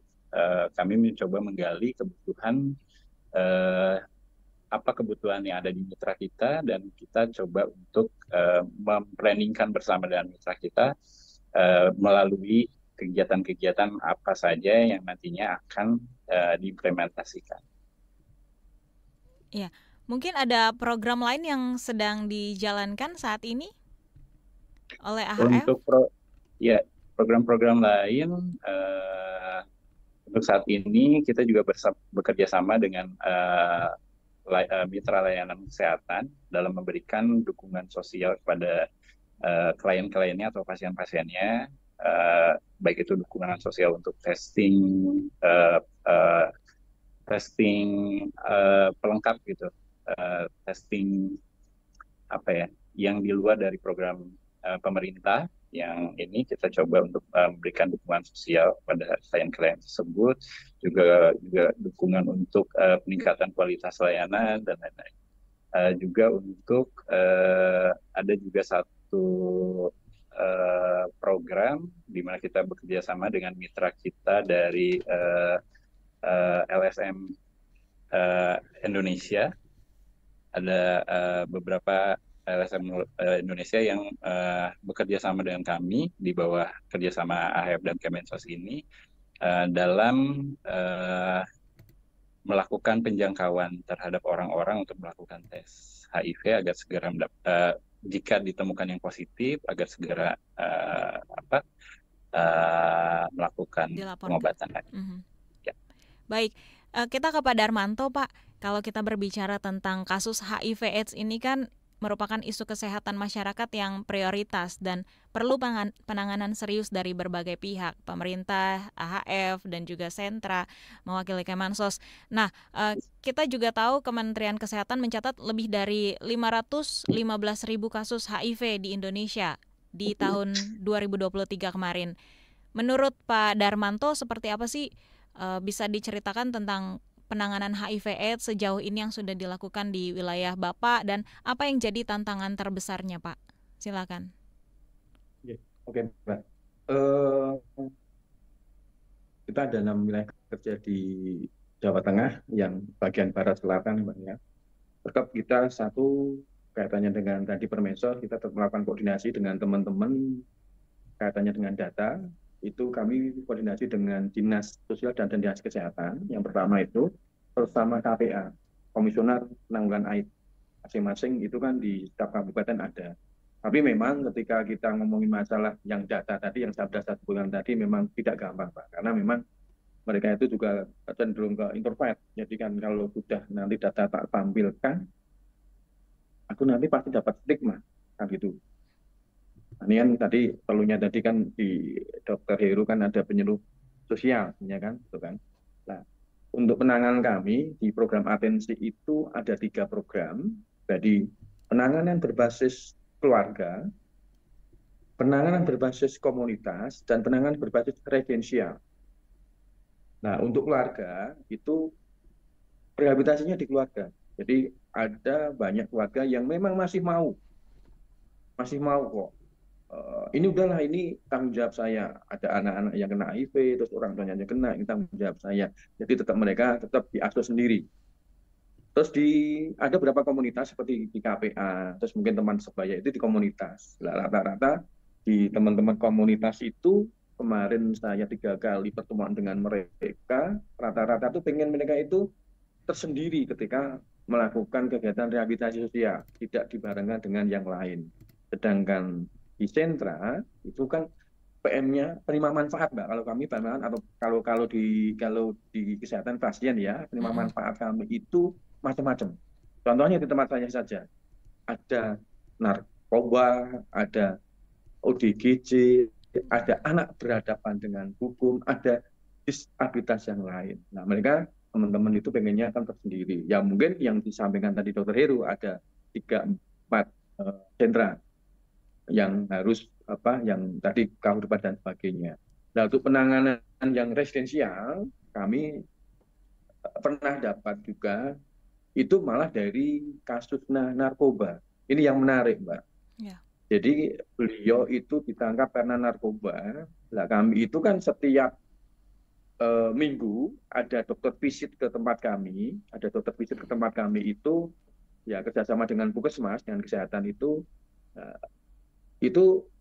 kami mencoba menggali kebutuhan apa kebutuhan yang ada di mitra kita, dan kita coba untuk memplanningkan bersama dengan mitra kita melalui kegiatan-kegiatan apa saja yang nantinya akan diimplementasikan. Ya, mungkin ada program lain yang sedang dijalankan saat ini oleh AHF? Untuk program-program lain, untuk saat ini kita juga bekerja sama dengan mitra layanan kesehatan dalam memberikan dukungan sosial kepada klien-kliennya atau pasien-pasiennya, baik itu dukungan sosial untuk testing pelengkap gitu, testing yang di luar dari program pemerintah. Yang ini kita coba untuk memberikan dukungan sosial pada klien-klien tersebut, juga dukungan untuk peningkatan kualitas layanan dan lain-lain. Juga untuk ada juga satu program di mana kita bekerja sama dengan mitra kita dari LSM Indonesia. Ada beberapa LSM Indonesia yang bekerja sama dengan kami di bawah kerjasama AHF dan Kemensos ini dalam melakukan penjangkauan terhadap orang-orang untuk melakukan tes HIV agar segera jika ditemukan yang positif agar segera melakukan pengobatan. Ya. Baik, kita ke Pak Darmanto, Pak. Kalau kita berbicara tentang kasus HIV/AIDS ini kan merupakan isu kesehatan masyarakat yang prioritas dan perlu penanganan serius dari berbagai pihak, pemerintah, AHF, dan juga sentra mewakili Kemensos. Nah, kita juga tahu Kementerian Kesehatan mencatat lebih dari 515.000 kasus HIV di Indonesia di tahun 2023 kemarin. Menurut Pak Darmanto, seperti apa sih bisa diceritakan tentang penanganan HIV/AIDS sejauh ini yang sudah dilakukan di wilayah Bapak, dan apa yang jadi tantangan terbesarnya, Pak? Silakan. Oke, Mbak. Kita ada 6 wilayah kerja di Jawa Tengah yang bagian barat selatan, Mbak, ya. Tetap kita kaitannya dengan tadi Permensos, kita tetap melakukan koordinasi dengan teman-teman kaitannya dengan data. Itu kami koordinasi dengan Dinas Sosial dan Dinas Kesehatan. Yang pertama itu bersama KPA, Komisioner Penanggulangan AIDS. Masing-masing itu kan di setiap kabupaten ada. Tapi memang ketika kita ngomongin masalah yang data tadi, yang 11 bulan tadi memang tidak gampang, Pak. Karena memang mereka itu juga cenderung ke introvert. Jadi kan kalau sudah nanti data tak tampilkan, aku nanti pasti dapat stigma, kan gitu. Ini kan tadi perlunya tadi kan di Dr. Heru kan ada penyuluh sosial, ya kan, gitu kan. Nah, untuk penanganan kami di program atensi itu ada 3 program. Jadi penanganan berbasis keluarga, penanganan berbasis komunitas dan penanganan berbasis residensial. Nah, untuk keluarga itu rehabilitasinya di keluarga. Jadi ada banyak keluarga yang memang masih mau kok. Ini udahlah, ini tanggung jawab saya. Ada anak-anak yang kena HIV, terus orang tuanya yang kena, ini tanggung jawab saya. Jadi mereka tetap diasuh sendiri. Terus ada beberapa komunitas seperti di KPA, terus mungkin teman sebaya itu di komunitas. Rata-rata di teman-teman komunitas itu kemarin saya 3 kali pertemuan dengan mereka, rata-rata tuh pengen mereka itu tersendiri ketika melakukan kegiatan rehabilitasi sosial, tidak dibarengkan dengan yang lain. Sedangkan di sentra itu kan PM-nya penerima manfaat, Mbak. Kalau kami atau kalau di kesehatan pasien ya, penerima manfaat kami itu macam-macam. Contohnya di tempat saya saja ada narkoba, ada ODGJ, ada anak berhadapan dengan hukum, ada disabilitas yang lain. Nah, mereka teman-teman itu pengennya kan tersendiri. Ya mungkin yang disampaikan tadi Dr. Heru ada 3-4 sentra yang harus yang tadi kahurban dan sebagainya. Nah, untuk penanganan yang residensial kami pernah dapat juga itu malah dari kasus narkoba. Ini yang menarik, Mbak. Ya. Jadi beliau itu ditangkap karena narkoba. Nah, kami itu kan setiap minggu ada dokter visit ke tempat kami. Ada dokter visit ke tempat kami itu ya kerjasama dengan Puskesmas, dengan kesehatan itu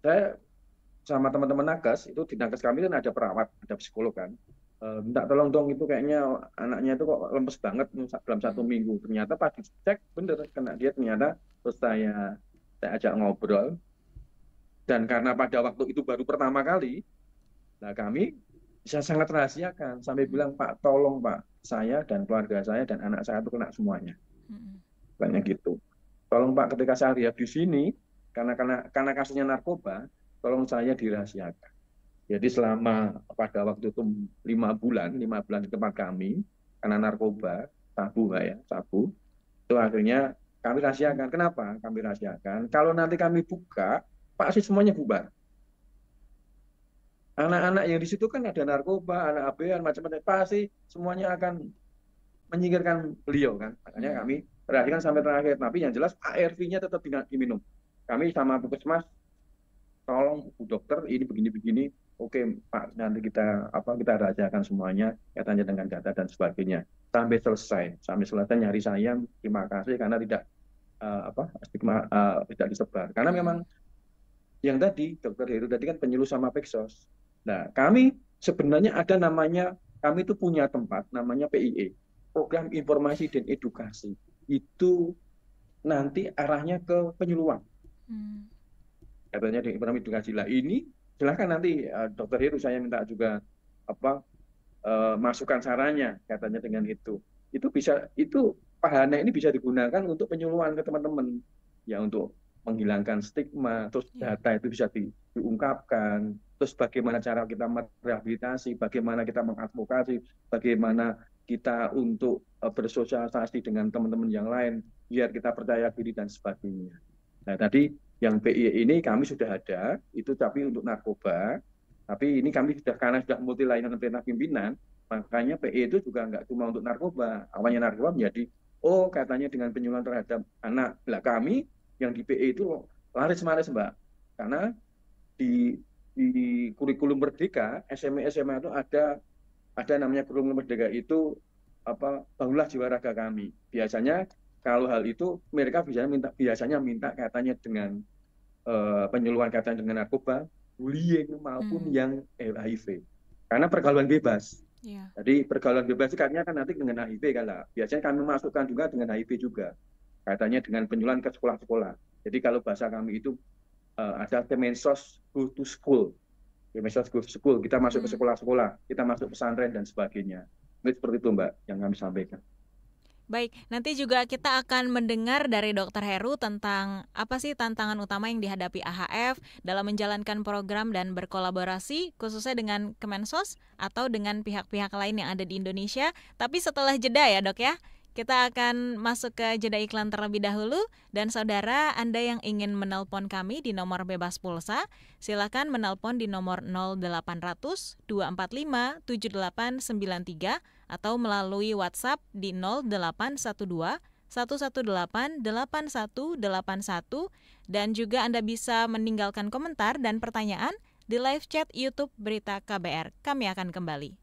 saya sama teman-teman nakes itu, di nakes kami kan ada perawat, ada psikolog kan, minta tolong dong, itu kayaknya anaknya itu kok lemes banget dalam 1 minggu. Ternyata pas dicek bener kena dia ternyata. Terus saya ajak ngobrol, dan karena pada waktu itu baru pertama kali, nah kami bisa sangat rahasiakan sampai bilang, Pak tolong Pak, saya dan keluarga saya dan anak saya itu kena semuanya, banyak gitu. Tolong Pak, ketika saya rehab di sini karena kasusnya narkoba, tolong saya dirahasiakan. Jadi selama pada waktu itu 5 bulan di tempat kami karena narkoba, sabu itu akhirnya kami rahasiakan. Kenapa kami rahasiakan? Kalau nanti kami buka, pasti semuanya bubar. Anak-anak yang di situ kan ada narkoba, anak ABN, macam-macam, pasti semuanya akan menyingkirkan beliau kan. Makanya kami rahasiakan sampai terakhir. Tapi yang jelas ARV-nya tetap diminum. Kami sama Puskesmas, tolong Bu Dokter, ini begini-begini. Oke Pak, nanti kita rahasiakan semuanya, kaitannya dengan data dan sebagainya. Sampai selesai nyari saya, terima kasih karena tidak tidak disebar. Karena memang yang tadi Dr. Heru tadi kan penyuluh sama Peksos. Nah, kami sebenarnya ada namanya, kami itu punya tempat namanya PIE, Program Informasi dan Edukasi. Itu nanti arahnya ke penyuluhan. Katanya di ekonomi edukasi. Lah ini silahkan nanti Dr. Heru saya minta juga masukan sarannya, katanya dengan itu bisa, itu pahana ini bisa digunakan untuk penyuluhan ke teman-teman ya, untuk menghilangkan stigma, terus data itu bisa diungkapkan, terus bagaimana cara kita merehabilitasi, bagaimana kita mengadvokasi, bagaimana kita untuk bersosialisasi dengan teman-teman yang lain biar kita percaya diri dan sebagainya. Nah, tadi yang PIE ini kami sudah ada, itu tapi untuk narkoba, tapi ini kami karena sudah multi layanan perintah pimpinan, makanya PIE itu juga nggak cuma untuk narkoba. Awalnya narkoba menjadi, katanya dengan penyuluhan terhadap anak. Lah kami yang di PIE itu laris-maris Mbak, karena di kurikulum Merdeka, SMA itu ada namanya kurikulum Merdeka itu bangunlah jiwa raga kami. Biasanya kalau hal itu mereka biasanya minta katanya dengan penyuluhan katanya dengan narkoba, bullying maupun yang HIV. Karena pergaulan bebas. Yeah. Jadi pergaulan bebas itu katanya kan nanti dengan HIV kan. Biasanya kami masukkan juga dengan HIV juga. Katanya dengan penyuluhan ke sekolah-sekolah. Jadi kalau bahasa kami itu ada Kemensos Go to School. Kemensos Go to School, kita masuk ke sekolah-sekolah, kita masuk pesantren dan sebagainya. Seperti itu Mbak yang kami sampaikan. Baik, nanti juga kita akan mendengar dari Dr. Heru tentang apa sih tantangan utama yang dihadapi AHF dalam menjalankan program dan berkolaborasi khususnya dengan Kemensos atau dengan pihak-pihak lain yang ada di Indonesia. Tapi setelah jeda ya Dok ya, Kita akan masuk ke jeda iklan terlebih dahulu. Dan saudara, Anda yang ingin menelpon kami di nomor bebas pulsa, silakan menelpon di nomor 0800 245 7893 atau melalui WhatsApp di 0812 118 8181 dan juga Anda bisa meninggalkan komentar dan pertanyaan di live chat YouTube Berita KBR. Kami akan kembali.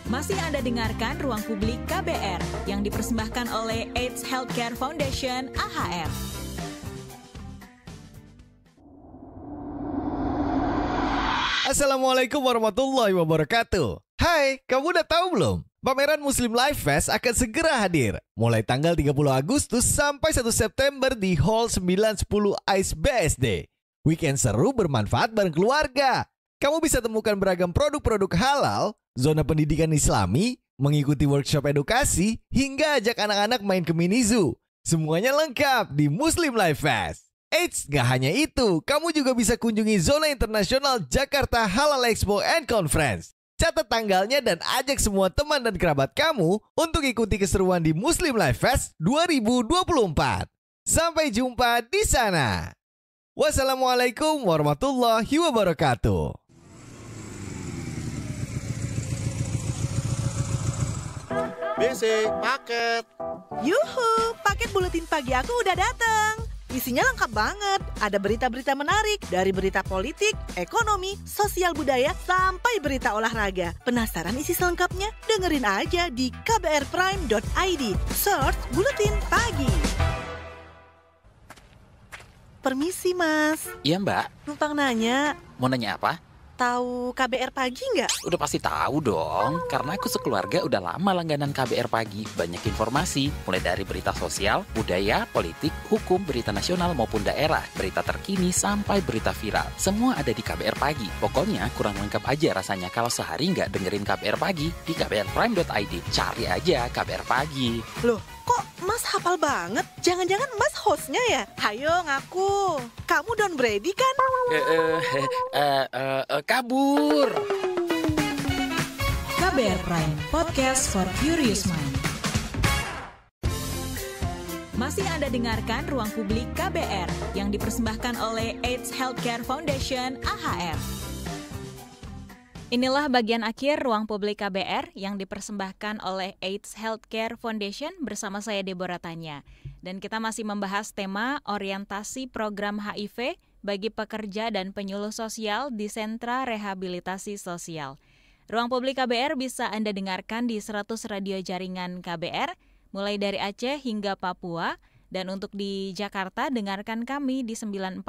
Masih Anda dengarkan Ruang Publik KBR yang dipersembahkan oleh AIDS Healthcare Foundation AHF. Assalamualaikum warahmatullahi wabarakatuh. Hai, kamu udah tahu belum? Pameran Muslim Life Fest akan segera hadir. Mulai tanggal 30 Agustus sampai 1 September di Hall 910 ICE BSD. Weekend seru bermanfaat bareng keluarga. Kamu bisa temukan beragam produk-produk halal, zona pendidikan Islami, mengikuti workshop edukasi, hingga ajak anak-anak main ke mini zoo. Semuanya lengkap di Muslim Life Fest. Eits, gak hanya itu, kamu juga bisa kunjungi zona internasional Jakarta Halal Expo and Conference. Catat tanggalnya dan ajak semua teman dan kerabat kamu untuk ikuti keseruan di Muslim Life Fest 2024. Sampai jumpa di sana. Wassalamualaikum warahmatullahi wabarakatuh. BC, paket. Yuhu, paket buletin pagi aku udah datang. Isinya lengkap banget. Ada berita-berita menarik dari berita politik, ekonomi, sosial budaya, sampai berita olahraga. Penasaran isi selengkapnya? Dengerin aja di kbrprime.id. Search buletin pagi. Permisi, Mas. Iya, Mbak. Numpang nanya. Mau nanya apa? Tahu KBR Pagi nggak? Udah pasti tahu dong, karena aku sekeluarga udah lama langganan KBR Pagi. Banyak informasi, mulai dari berita sosial, budaya, politik, hukum, berita nasional maupun daerah, berita terkini sampai berita viral. Semua ada di KBR Pagi. Pokoknya kurang lengkap aja rasanya kalau sehari nggak dengerin KBR Pagi di kbrprime.id. Cari aja KBR Pagi. Loh, kok Mas hafal banget? Jangan-jangan Mas hostnya ya? Hayo ngaku. Kamu Don Brady kan? Kabur. KBR Prime, podcast for curious mind. Masih Anda dengarkan Ruang Publik KBR yang dipersembahkan oleh AIDS Healthcare Foundation AHF. Inilah bagian akhir Ruang Publik KBR yang dipersembahkan oleh AIDS Healthcare Foundation bersama saya Deborah Tanya. Dan kita masih membahas tema orientasi program HIV bagi pekerja dan penyuluh sosial di Sentra Rehabilitasi Sosial. Ruang Publik KBR bisa Anda dengarkan di 100 radio jaringan KBR, mulai dari Aceh hingga Papua. Dan untuk di Jakarta, dengarkan kami di 94,3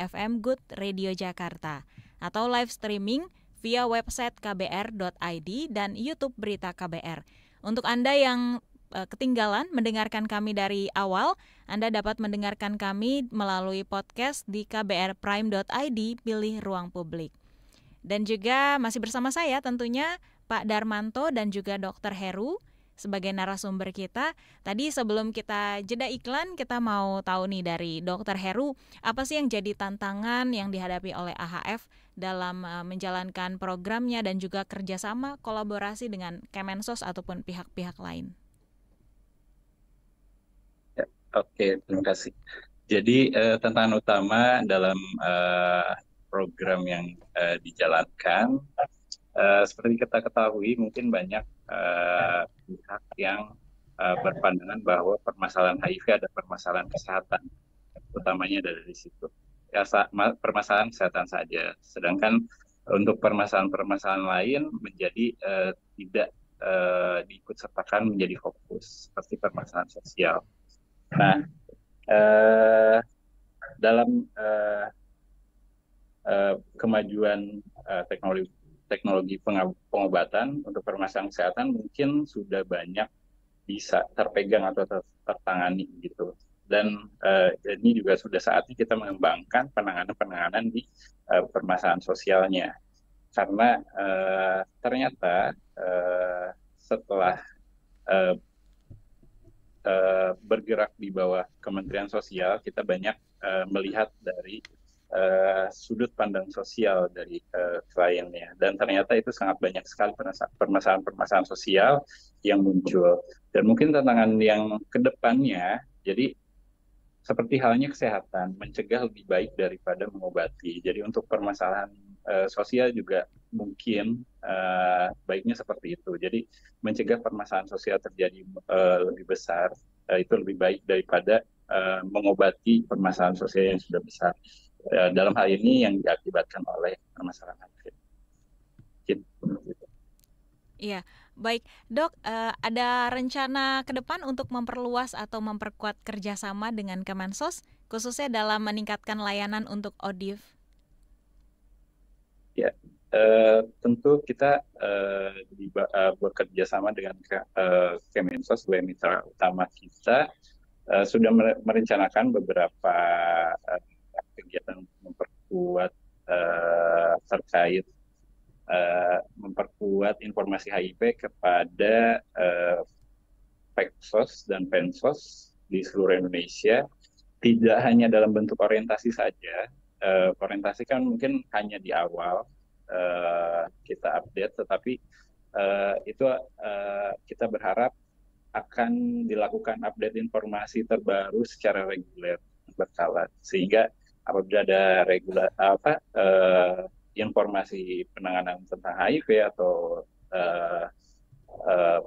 FM Good Radio Jakarta. Atau live streaming via website kbr.id dan YouTube Berita KBR. Untuk Anda yang ketinggalan mendengarkan kami dari awal, Anda dapat mendengarkan kami melalui podcast di kbrprime.id, pilih Ruang Publik. Dan juga masih bersama saya tentunya Pak Darmanto dan juga Dr. Heru sebagai narasumber kita. Tadi sebelum kita jeda iklan, kita mau tahu nih dari Dr. Heru, apa sih yang jadi tantangan yang dihadapi oleh AHF dalam menjalankan programnya dan juga kerjasama kolaborasi dengan Kemensos ataupun pihak-pihak lain. Ya, oke, terima kasih. Jadi tantangan utama dalam program yang dijalankan, seperti kita ketahui mungkin banyak pihak yang berpandangan bahwa permasalahan HIV ada permasalahan kesehatan, utamanya dari situ. Ya, permasalahan kesehatan saja. Sedangkan untuk permasalahan-permasalahan lain menjadi tidak diikutsertakan menjadi fokus, seperti permasalahan sosial. Nah, dalam kemajuan teknologi pengobatan untuk permasalahan kesehatan mungkin sudah banyak bisa terpegang atau tertangani gitu. Dan ini juga sudah saatnya kita mengembangkan penanganan di permasalahan sosialnya. Karena ternyata setelah bergerak di bawah Kementerian Sosial, kita banyak melihat dari sudut pandang sosial dari kliennya, dan ternyata itu sangat banyak sekali permasalahan-permasalahan sosial yang muncul. Dan mungkin tantangan yang kedepannya, jadi seperti halnya kesehatan, mencegah lebih baik daripada mengobati. Jadi untuk permasalahan sosial juga mungkin baiknya seperti itu. Jadi mencegah permasalahan sosial terjadi lebih besar, itu lebih baik daripada mengobati permasalahan sosial yang sudah besar. Dalam hal ini yang diakibatkan oleh permasalahan HIV. Iya, baik Dok, ada rencana ke depan untuk memperluas atau memperkuat kerjasama dengan Kemensos, khususnya dalam meningkatkan layanan untuk ODIF? Ya, tentu kita bekerja sama dengan Kemensos, sebagai mitra utama kita, sudah merencanakan beberapa kegiatan memperkuat terkait memperkuat informasi HIV kepada Peksos dan Pensos di seluruh Indonesia, tidak hanya dalam bentuk orientasi saja. Orientasi kan mungkin hanya di awal kita update, tetapi itu kita berharap akan dilakukan update informasi terbaru secara reguler berkala, sehingga apabila ada informasi penanganan tentang HIV atau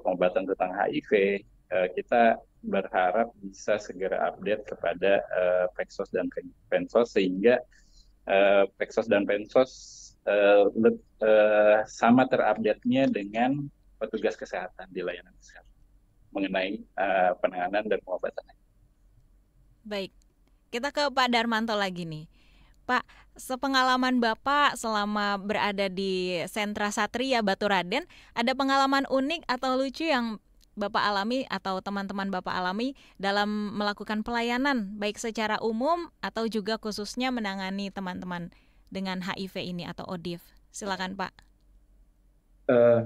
pengobatan tentang HIV, kita berharap bisa segera update kepada Peksos dan Pensos, sehingga Peksos dan Pensos sama terupdate-nya dengan petugas kesehatan di layanan kesehatan mengenai penanganan dan pengobatan. Baik, kita ke Pak Darmanto lagi nih. Pak, sepengalaman Bapak selama berada di Sentra Satria Baturaden, ada pengalaman unik atau lucu yang Bapak alami atau teman-teman Bapak alami dalam melakukan pelayanan, baik secara umum atau juga khususnya menangani teman-teman dengan HIV ini atau ODIF? Silakan Pak.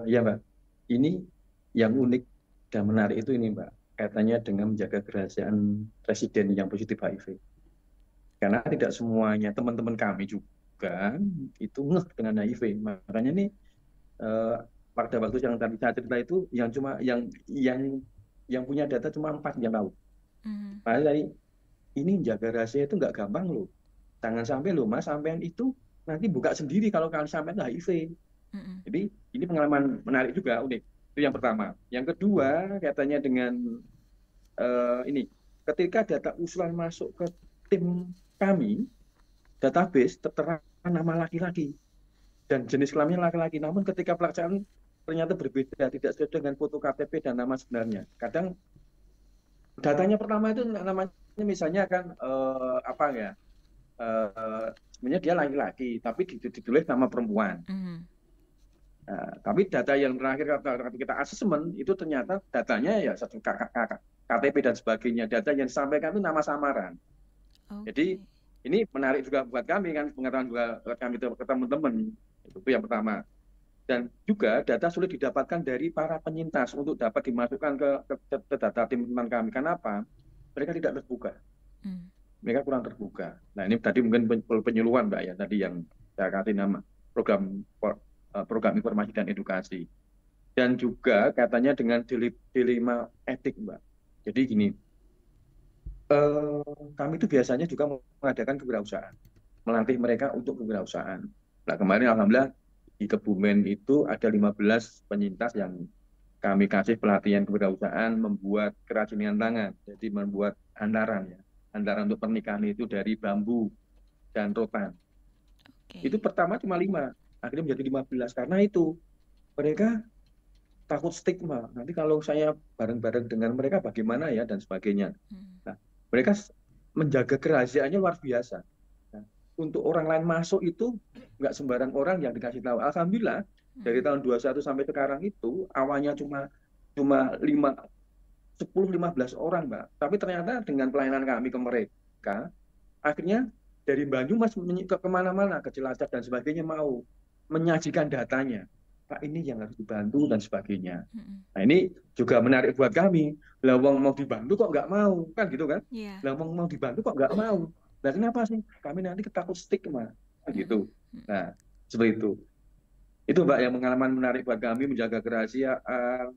Ya Mbak, ini yang unik dan menarik itu ini Mbak, kaitannya dengan menjaga kerahasiaan residen yang positif HIV. Karena tidak semuanya teman-teman kami juga itu ngeh dengan HIV. Makanya nih pada waktu yang tadi saya cerita itu yang punya data cuma 4 yang tahu. Makanya ini jaga rahasia itu nggak gampang loh. Jangan sampai loh Mas, sampean itu nanti buka sendiri kalau kalian sampai itu HIV. Jadi ini pengalaman menarik juga, unik. Itu yang pertama. Yang kedua katanya dengan ini, ketika data usulan masuk ke tim kami, database tertera nama laki-laki dan jenis kelaminnya laki-laki. Namun ketika pelaksanaan ternyata berbeda, tidak sesuai dengan foto KTP dan nama sebenarnya. Kadang datanya pertama itu namanya misalnya kan sebenarnya dia laki-laki, tapi ditulis nama perempuan. Nah, tapi data yang terakhir kita asesmen itu ternyata datanya ya satu KTP dan sebagainya. Data yang disampaikan itu nama samaran. Jadi ini menarik juga buat kami kan, pengetahuan juga buat kami ke teman-teman. Itu yang pertama. Dan juga data sulit didapatkan dari para penyintas untuk dapat dimasukkan ke data tim teman kami. Kenapa? Mereka tidak terbuka. Mereka kurang terbuka. Nah ini tadi mungkin penyuluhan Mbak ya, tadi yang saya kasih nama program informasi dan edukasi. Dan juga katanya dengan dilema etik Mbak. Jadi gini, kami itu biasanya juga mengadakan kewirausahaan, melatih mereka untuk kewirausahaan. Nah kemarin alhamdulillah di Kebumen itu ada 15 penyintas yang kami kasih pelatihan kewirausahaan membuat kerajinan tangan, jadi membuat hantaran ya, hantaran untuk pernikahan itu dari bambu dan rotan. Itu pertama cuma 5, akhirnya menjadi 15 karena itu mereka takut stigma. Nanti kalau saya bareng-bareng dengan mereka bagaimana ya dan sebagainya. Nah, mereka menjaga kerahasiaannya luar biasa. Nah, untuk orang lain masuk itu nggak sembarang orang yang dikasih tahu. Alhamdulillah dari tahun 21 sampai sekarang itu awalnya cuma 10-15 orang Mbak. Tapi ternyata dengan pelayanan kami ke mereka, akhirnya dari Banyumas ke kemana-mana, ke Cilacap dan sebagainya mau menyajikan datanya. Pak ini yang harus dibantu dan sebagainya. Nah ini juga menarik buat kami. Lah wong mau dibantu kok nggak mau, kan gitu kan? Lah wong mau dibantu kok nggak mau. Nah, kenapa sih? Kami nanti takut stigma, begitu. Nah, seperti itu. Itu Mbak yang pengalaman menarik buat kami menjaga kerahasiaan,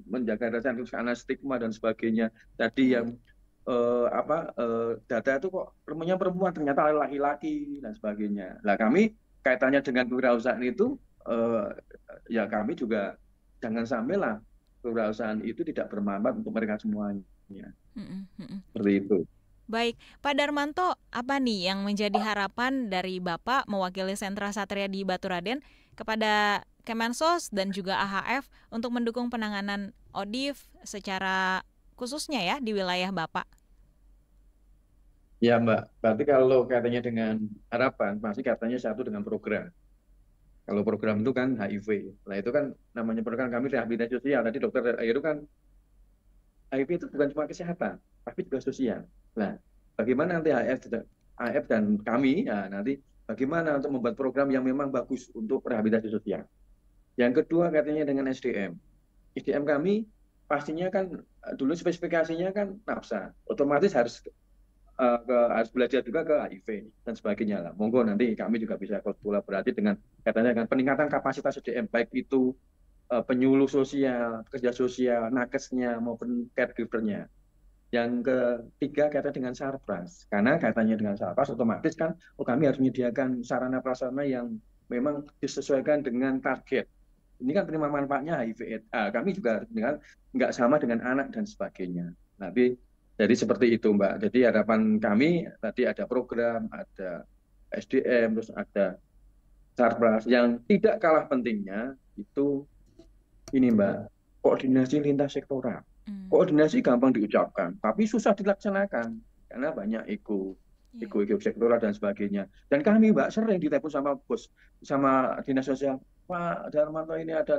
menjaga kerahasiaan terus karena stigma dan sebagainya. Tadi yang data itu kok temennya perempuan ternyata laki-laki dan sebagainya. Nah, kami kaitannya dengan kewirausahaan itu ya kami juga jangan sampailah kewirausahaan itu tidak bermanfaat untuk mereka semuanya. Seperti itu. Baik, Pak Darmanto, apa nih yang menjadi harapan dari Bapak mewakili Sentra Satria di Baturaden kepada Kemensos dan juga AHF untuk mendukung penanganan ODIF secara khususnya ya di wilayah Bapak? Ya Mbak, berarti kalau katanya dengan harapan, pasti katanya satu dengan program. Kalau program itu kan HIV. Nah itu kan namanya program kami rehabilitasi sosial. Tadi dokter Heru kan HIV itu bukan cuma kesehatan, tapi juga sosial. Nah, bagaimana nanti AF dan kami, ya nanti bagaimana untuk membuat program yang memang bagus untuk rehabilitasi sosial. Yang kedua katanya dengan SDM. SDM kami pastinya kan dulu spesifikasinya kan nafsa, otomatis harus belajar juga ke HIV dan sebagainya lah. Monggo nanti kami juga bisa kolaborasi dengan katanya dengan peningkatan kapasitas SDM, baik itu penyuluh sosial, kerja sosial, nakesnya maupun caregiver-nya. Yang ketiga kaitannya dengan sarpras, karena kaitannya dengan sarpras otomatis kan kami harus menyediakan sarana prasarana yang memang disesuaikan dengan target. Ini kan penerima manfaatnya HIV. Kami juga dengan nggak sama dengan anak dan sebagainya. Nanti jadi seperti itu Mbak. Jadi harapan kami tadi ada program, ada SDM, terus ada sarpras. Yang tidak kalah pentingnya itu ini Mbak, koordinasi lintas sektoral. Koordinasi gampang diucapkan, tapi susah dilaksanakan karena banyak ego sektoral dan sebagainya. Dan kami Mbak sering ditelepon sama bos, sama dinas sosial, Pak Darmanto ini ada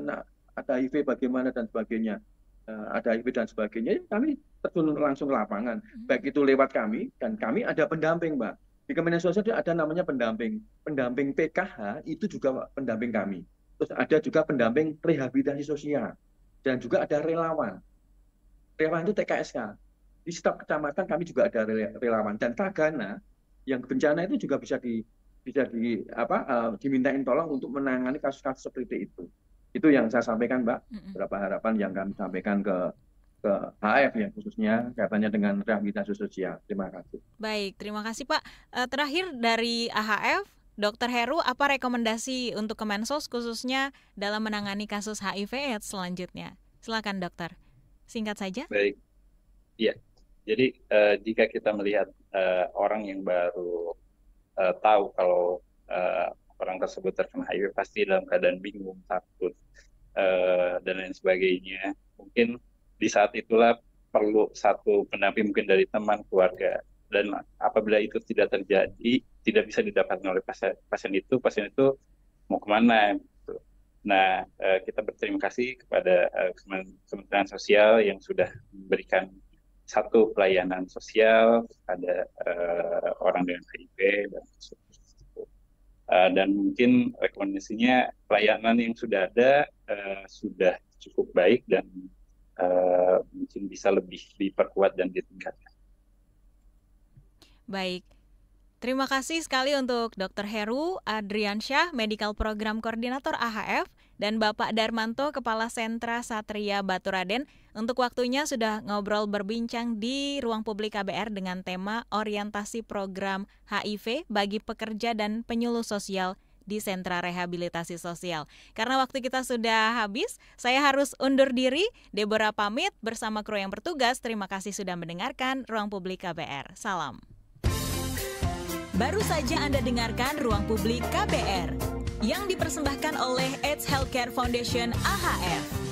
HIV bagaimana dan sebagainya. Ada HIV dan sebagainya, kami terjun langsung ke lapangan. Baik itu lewat kami, dan kami ada pendamping, Mbak. Di Kementerian Sosial ada namanya pendamping. Pendamping PKH itu juga pendamping kami. Terus ada juga pendamping rehabilitasi sosial. Dan juga ada relawan. Relawan itu TKSK. Di setiap kecamatan kami juga ada relawan. Dan Tagana, yang bencana itu juga bisa dimintain tolong untuk menangani kasus-kasus seperti itu. Itu yang saya sampaikan Mbak, beberapa harapan yang kami sampaikan ke HF ya khususnya kaitannya dengan rehabilitasi sosial. Terima kasih. Baik, terima kasih Pak. Terakhir dari AHF, Dr. Heru, apa rekomendasi untuk Kemensos khususnya dalam menangani kasus HIV/AIDS selanjutnya? Silakan dokter, singkat saja. Baik, ya. Jadi jika kita melihat orang yang baru tahu kalau orang tersebut terkena HIV, pasti dalam keadaan bingung, takut, dan lain sebagainya. Mungkin di saat itulah perlu satu pendamping mungkin dari teman, keluarga. Dan apabila itu tidak terjadi, tidak bisa didapatkan oleh pasien itu mau kemana? Gitu. Nah, kita berterima kasih kepada Kementerian Sosial yang sudah memberikan satu pelayanan sosial kepada orang dengan HIV dan mungkin rekomendasinya pelayanan yang sudah ada sudah cukup baik dan mungkin bisa lebih diperkuat dan ditingkatkan. Baik, terima kasih sekali untuk Dr. Heru Adriansyah, Medical Program Koordinator AHF, dan Bapak Darmanto, Kepala Sentra Satria Baturaden, untuk waktunya sudah ngobrol berbincang di Ruang Publik KBR dengan tema orientasi program HIV bagi pekerja dan penyuluh sosial di Sentra Rehabilitasi Sosial. Karena waktu kita sudah habis, saya harus undur diri. Deborah pamit bersama kru yang bertugas. Terima kasih sudah mendengarkan Ruang Publik KBR. Salam. Baru saja Anda dengarkan Ruang Publik KBR yang dipersembahkan oleh AIDS Healthcare Foundation AHF.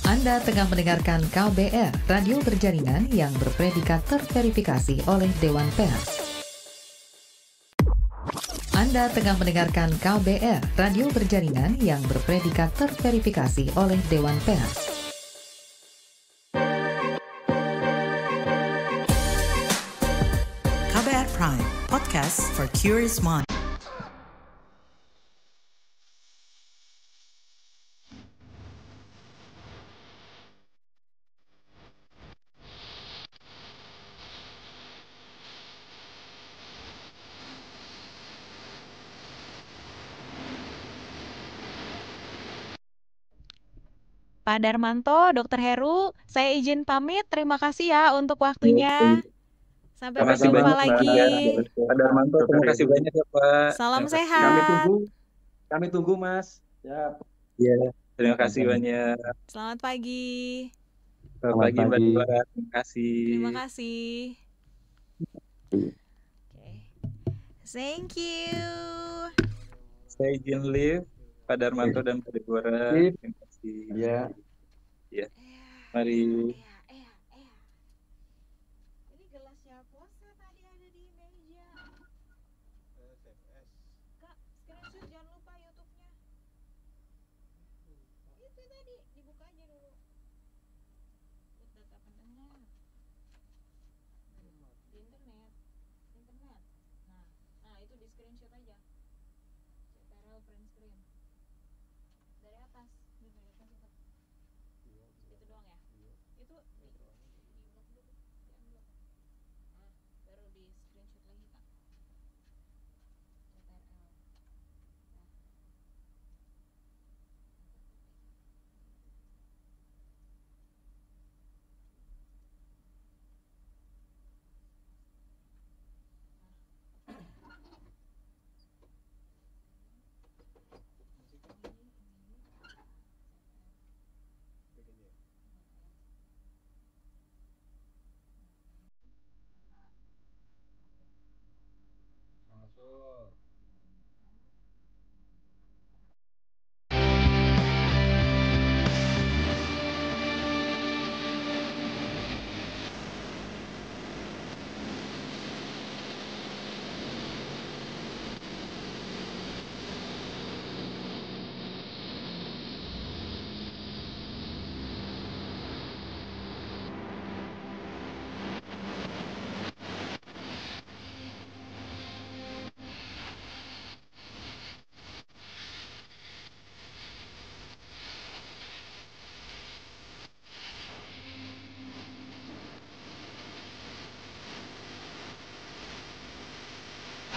Anda tengah mendengarkan KBR, radio berjaringan yang berpredikat terverifikasi oleh Dewan Pers. Anda tengah mendengarkan KBR, radio berjaringan yang berpredikat terverifikasi oleh Dewan Pers. KBR Prime, podcast for curious mind. Pak Darmanto, Dr. Heru, saya izin pamit. Terima kasih ya untuk waktunya. Sampai Terima kasih berjumpa banyak lagi. Pak Darmanto. Terima kasih banyak ya Pak. Salam Terima kasih. sehat. Kami tunggu Mas. Ya. Iya, terima kasih banyak. Selamat pagi. Selamat pagi Mbak Dora. Terima kasih. Terima kasih. Thank you. Saya izin live Pak Darmanto dan Pak Debora. Terima kasih. Ya. Ya. Mari. Ini gelasnya Pose tadi ada di meja. Kak, screenshot jangan lupa YouTube-nya. Itu tadi dibuka aja dulu. Data pendengar. Di internet. Nah, itu di screenshot aja. CTRL print screen. Dari atas. Dari atas itu. Itu doang ya? Itu